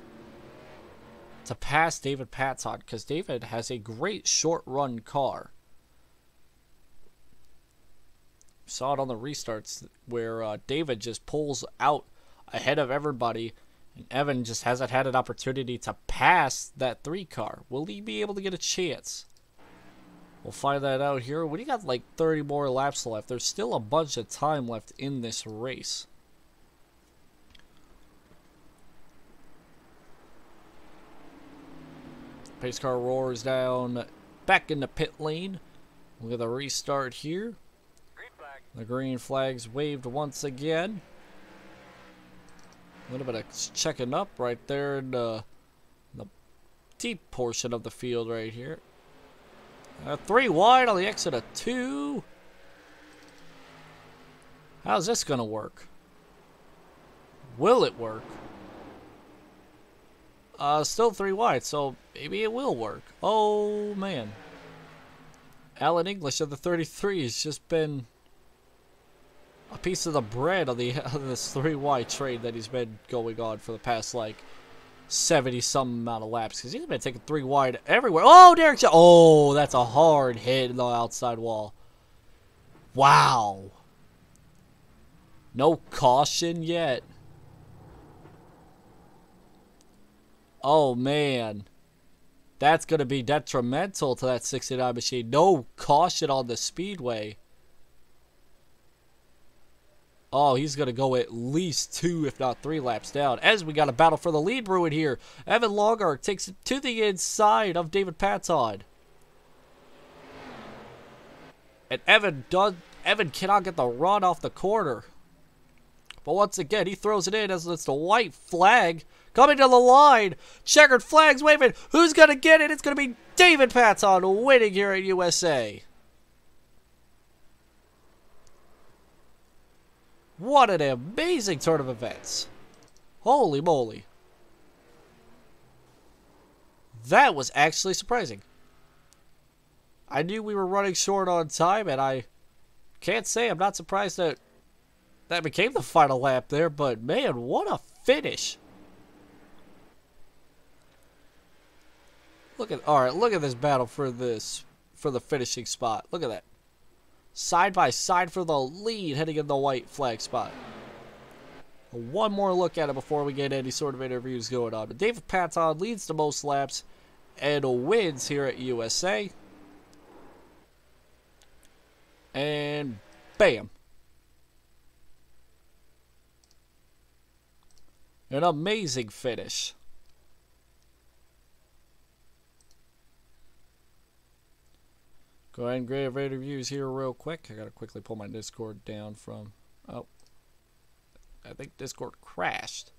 to pass David Paton? Because David has a great short run car. Saw it on the restarts where David just pulls out ahead of everybody, and Evan just hasn't had an opportunity to pass that 3 car. Will he be able to get a chance? We'll find that out here. We got like 30 more laps left. There's still a bunch of time left in this race. Pace car roars down back in the pit lane. Look at the restart here. The green flag's waved once again. A little bit of checking up right there in the deep portion of the field right here. 3 wide on the exit of 2. How's this gonna work? Will it work? Still 3 wide, so maybe it will work. Oh man. Alan English of the 33 has just been a piece of the bread of this 3 wide trade that he's been going on for the past like 70-some amount of laps, because he's been taking 3 wide everywhere. Oh, Derek! Oh, that's a hard hit in the outside wall. Wow. No caution yet. Oh man, that's gonna be detrimental to that 69 machine. No caution on the speedway. Oh, he's going to go at least 2, if not 3 laps down. As we got a battle for the lead brewing here. Evan Longard takes it to the inside of David Patton. And Evan cannot get the run off the corner. But once again, he throws it in as it's the white flag coming to the line. Checkered flags waving. Who's going to get it? It's going to be David Patton winning here at USA. What an amazing turn of events. Holy moly. That was actually surprising. I knew we were running short on time, and I can't say I'm not surprised that that became the final lap there, but man, what a finish. Look at this battle for the finishing spot. Look at that. Side by side for the lead, heading in the white flag spot. One more look at it before we get any sort of interviews going on. But David Patton leads the most laps and wins here at USA. And bam. An amazing finish. Go ahead and grab interviews here real quick. I gotta quickly pull my Discord down from... Oh. I think Discord crashed.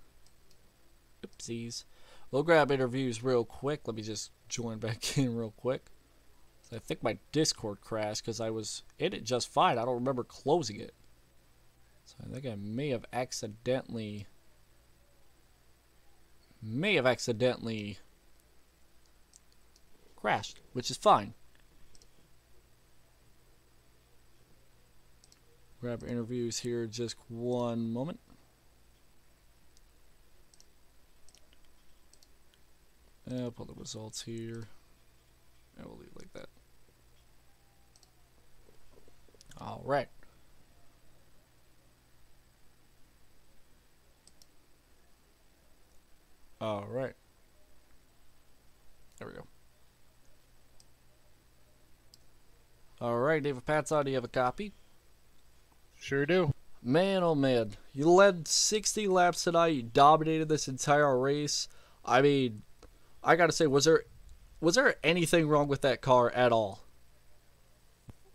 Oopsies. We'll grab interviews real quick. Let me just join back in real quick. I think my Discord crashed because I was in it just fine. I don't remember closing it. So I think I may have accidentally crashed, which is fine. Grab interviews here just one moment. I'll pull the results here. And we'll leave it like that. Alright. Alright. There we go. Alright, David Patton, do you have a copy? Sure do. Man, oh man. You led 60 laps tonight. You dominated this entire race. I mean, I gotta say, was there anything wrong with that car at all?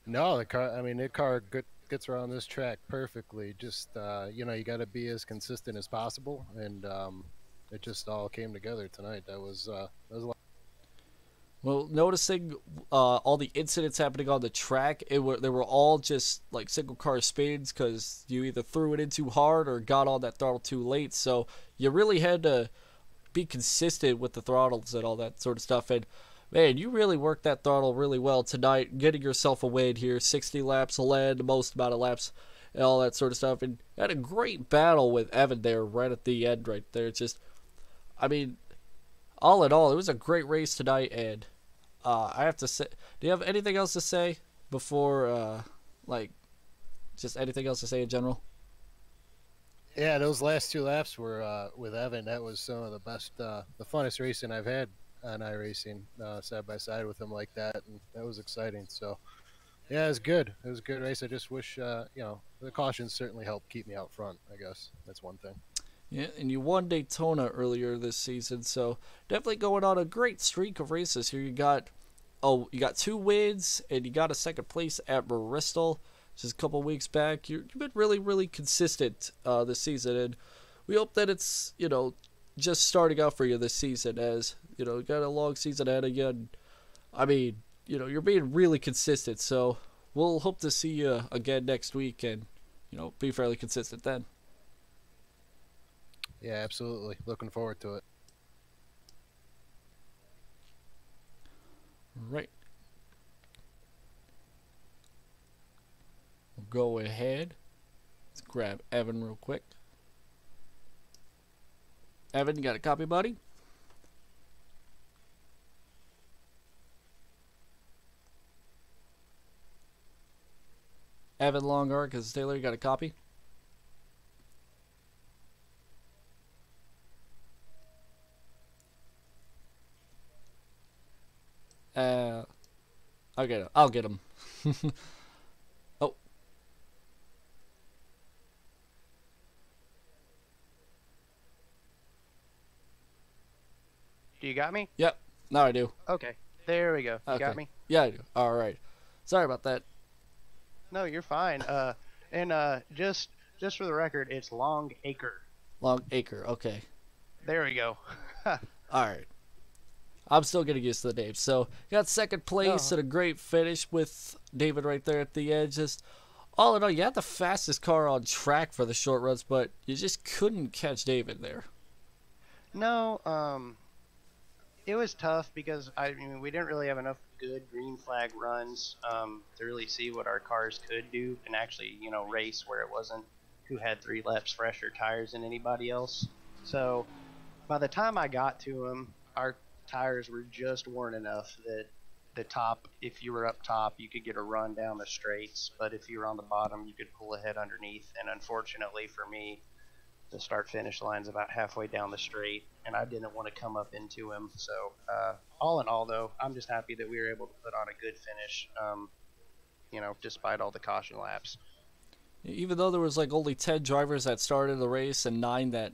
No, the car. I mean, the car gets around this track perfectly. Just you know, you got to be as consistent as possible, and it just all came together tonight. That was a lot. Well, noticing all the incidents happening on the track, they were all just like single car spins because you either threw it in too hard or got on that throttle too late. So you really had to be consistent with the throttles and all that sort of stuff. And man, you really worked that throttle really well tonight, getting yourself a win here. 60 laps led, the most amount of laps, and all that sort of stuff. And had a great battle with Evan there right at the end right there. Just, I mean, all in all, it was a great race tonight. And I have to say, do you have anything else to say before, like, just anything else to say in general? Yeah, those last 2 laps were with Evan. That was some of the best, the funnest racing I've had on iRacing, side by side with him like that, and that was exciting. So, yeah, it was good. It was a good race. I just wish, you know, the cautions certainly helped keep me out front. I guess that's one thing. Yeah, and you won Daytona earlier this season, so definitely going on a great streak of races here. You got 2 wins, and you got a second place at Bristol. just a couple weeks back. You've been really, really consistent this season, and we hope that it's, just starting out for you this season, as, you got a long season ahead of you. And, I mean, you're being really consistent, so we'll hope to see you again next week and, be fairly consistent then. Yeah, absolutely. Looking forward to it. Right. We'll go ahead. Let's grab Evan real quick. Evan, you got a copy, buddy? Evan Long Arc, Taylor, you got a copy? I'll get him. Oh. Do you got me? Yep. Now I do. Okay. There we go. You Okay. got me? Yeah, I do. All right. Sorry about that. No, you're fine. Just for the record, it's Long Acre. Long Acre. Okay. There we go. All right. I'm still getting used to the name. So, got second place and a great finish with David right there at the end. Just all in all, you had the fastest car on track for the short runs, but you just couldn't catch David there. No, it was tough because we didn't really have enough good green flag runs to really see what our cars could do and actually, race where it wasn't who had 3 laps fresher tires than anybody else. So by the time I got to him, our tires were just worn enough that the top, if you were up top, you could get a run down the straights, but if you were on the bottom, you could pull ahead underneath. And unfortunately for me, the start finish line's about halfway down the straight, and I didn't want to come up into him. So all in all, though, I'm just happy that we were able to put on a good finish, despite all the caution laps. Even though there was like only 10 drivers that started the race and 9 that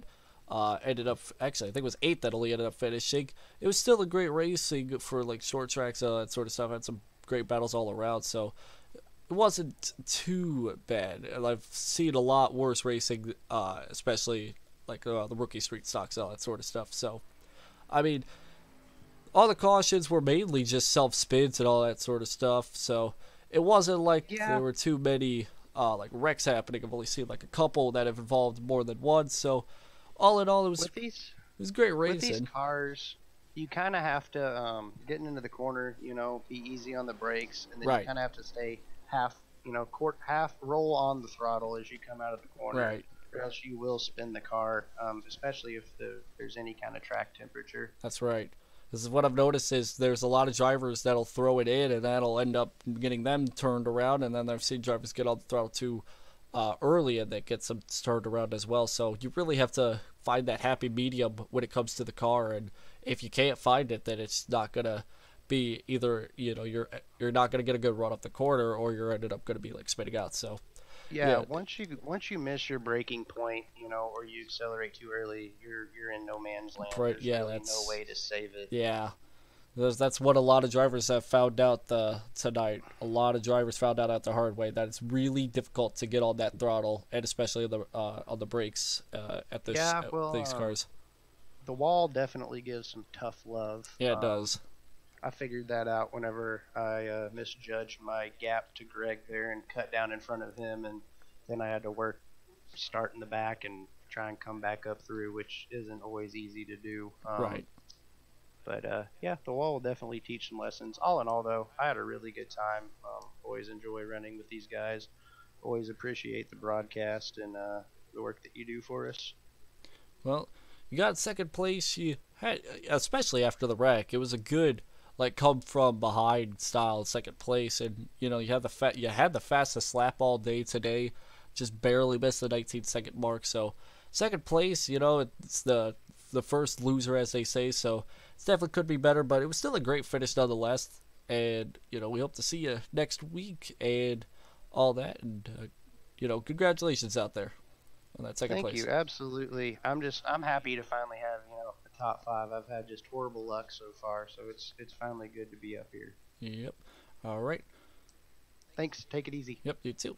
ended up, actually I think it was 8 that only ended up finishing, it was still a great racing for like short tracks, that sort of stuff. Had some great battles all around, so it wasn't too bad. And I've seen a lot worse racing, especially like the rookie street stocks, all that sort of stuff. So I mean, all the cautions were mainly just self spins and all that sort of stuff, so it wasn't like there were too many like wrecks happening. I've only seen like a couple that have involved more than one. So all in all, it was great racing. With these cars, you kind of have to getting into the corner, be easy on the brakes, and then you kind of have to stay half roll on the throttle as you come out of the corner, right? Or else you will spin the car, especially if there's any kind of track temperature. That's right. This is what I've noticed is there's a lot of drivers that'll throw it in, and that'll end up getting them turned around, and then I've seen drivers get on the throttle too early, and that gets them turned around as well. So you really have to find that happy medium when it comes to the car, and if you can't find it, then it's not gonna be either you're not gonna get a good run up the corner, or you're ended up gonna be like spinning out. So yeah. once you miss your braking point, or you accelerate too early, you're in no man's land. Right, There's yeah, really that's no way to save it. Yeah. That's what a lot of drivers have found out tonight. A lot of drivers found out the hard way that it's really difficult to get on that throttle, and especially on the brakes at these cars. The wall definitely gives some tough love. Yeah, it does. I figured that out whenever I misjudged my gap to Greg there and cut down in front of him, and then I had to start in the back and try and come back up through, which isn't always easy to do. Right. But the wall will definitely teach some lessons. All in all, though, I had a really good time. Always enjoy running with these guys. Always appreciate the broadcast and the work that you do for us. Well, you got second place. You had, especially after the wreck, it was a good come from behind style second place, and you had the fastest lap all day today. Just barely missed the 19-second mark. So second place, it's the first loser, as they say. So it definitely could be better, but it was still a great finish nonetheless. And we hope to see you next week and all that. And congratulations out there on that second place. Thank you, absolutely. I'm happy to finally have the top 5. I've had just horrible luck so far, so it's finally good to be up here. Yep. All right. Thanks. Take it easy. Yep. You too.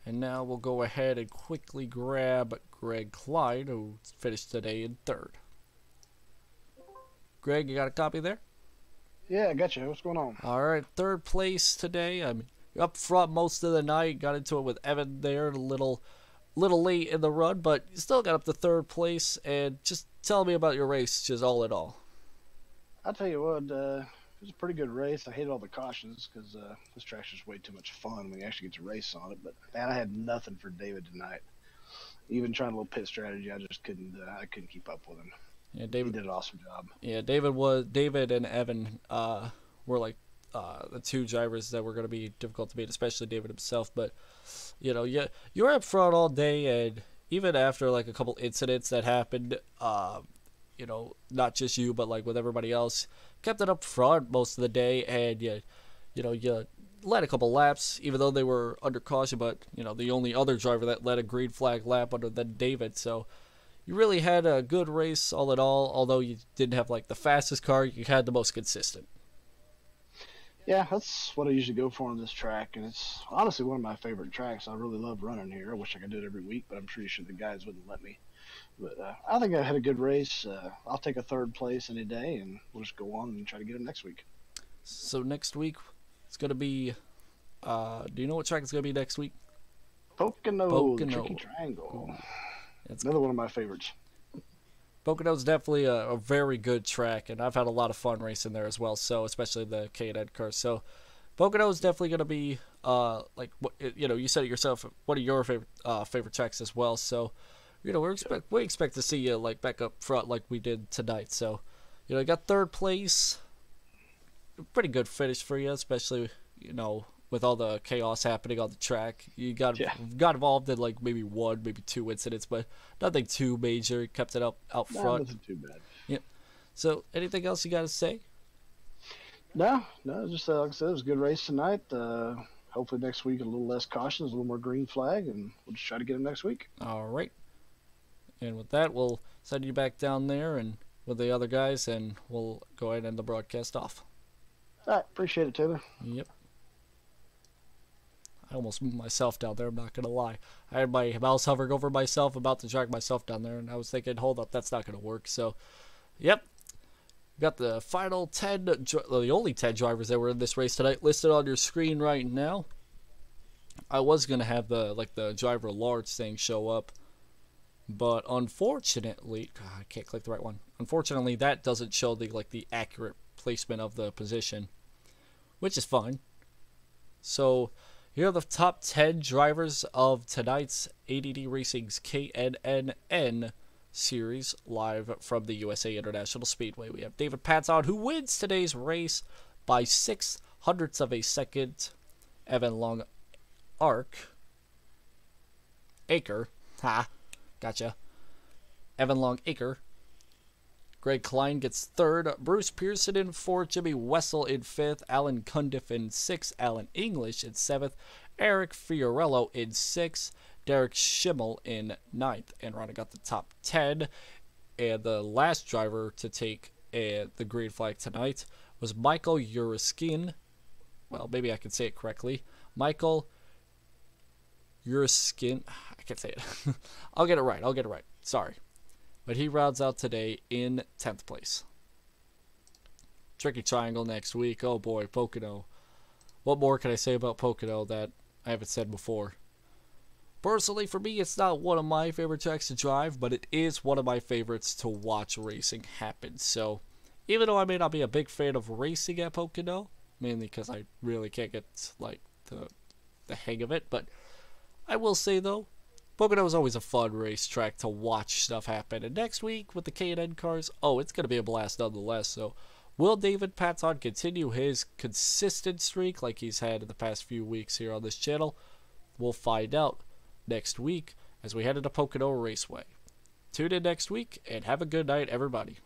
And now we'll go ahead and quickly grab Greg Klein, who finished today in 3rd. Greg, you got a copy there? Yeah, I got you. What's going on? All right, 3rd place today. I'm up front most of the night. Got into it with Evan there, a little late in the run, but you still got up to 3rd place. And just tell me about your race, just all in all. I'll tell you what, it was a pretty good race. I hated all the cautions because this track's just way too much fun when you actually get to race on it. But man, I had nothing for David tonight. Even trying a little pit strategy, I just couldn't. I couldn't keep up with him. Yeah, He David. did an awesome job. Yeah, David and Evan were like the 2 drivers that were going to be difficult to beat, especially David himself. But you were up front all day, and even after like a couple incidents that happened, not just you, but like with everybody else, kept it up front most of the day, and you led a couple laps, even though they were under caution. But the only other driver that led a green flag lap other than David, so. You really had a good race all in all, although you didn't have like the fastest car, you had the most consistent. Yeah, that's what I usually go for on this track, and it's honestly one of my favorite tracks. I really love running here. I wish I could do it every week, but I'm pretty sure the guys wouldn't let me. But I think I had a good race. I'll take a 3rd place any day, and we'll just go on and try to get them next week. So next week, it's going to be, do you know what track it's going to be next week? Pocono, the Tricky Triangle. Ooh. It's Another one of my favorites. Pocono's definitely a very good track, and I've had a lot of fun racing there as well. So especially the K&N cars. So Pocono is definitely going to be you said it yourself, one of your favorite tracks as well. So we expect to see you like back up front like we did tonight. So you got 3rd place, pretty good finish for you, especially with all the chaos happening on the track. You got involved in like maybe 1, maybe 2 incidents, but nothing too major. Kept it out front. Nothing too bad. Yeah. So anything else you got to say? No, just like I said, it was a good race tonight. Hopefully next week a little less cautions, a little more green flag, and we'll just try to get them next week. All right. And with that, we'll send you back down there and with the other guys, and we'll go ahead and end the broadcast off. All right, appreciate it, Taylor. Yep. I almost moved myself down there, I'm not going to lie. I had my mouse hovering over myself, about to drag myself down there, and I was thinking, hold up, that's not going to work. So, yep. Got the final 10, the only 10 drivers that were in this race tonight listed on your screen right now. I was going to have the driver large thing show up, but unfortunately, I can't click the right one. Unfortunately, that doesn't show the accurate placement of the position, which is fine. So, here are the top 10 drivers of tonight's ADD Racing's KNNN series live from the USA International Speedway. We have David Patton, who wins today's race by 0.06 of a second. Evan Long Acre. Ha, gotcha. Evan Long Acre. Greg Klein gets 3rd. Bruce Pearson in 4th. Jimmy Wessel in 5th. Alan Cundiff in 6th. Alan English in 7th. Eric Fiorello in 6th. Derek Schimmel in 9th. And Ronnie got the top 10. And the last driver to take the green flag tonight was Michael Uriskin. Well, maybe I can say it correctly. Michael Uriskin. I can't say it. I'll get it right. Sorry. But he rounds out today in 10th place. Tricky Triangle next week. Oh boy, Pocono. What more can I say about Pocono that I haven't said before? Personally, for me, it's not one of my favorite tracks to drive, but it is one of my favorites to watch racing happen. So, even though I may not be a big fan of racing at Pocono, mainly because I really can't get the hang of it, but I will say though, Pocono is always a fun racetrack to watch stuff happen. And next week with the K&N cars, it's going to be a blast nonetheless. So, will David Patton continue his consistent streak like he's had in the past few weeks here on this channel? We'll find out next week as we head into Pocono Raceway. Tune in next week and have a good night, everybody.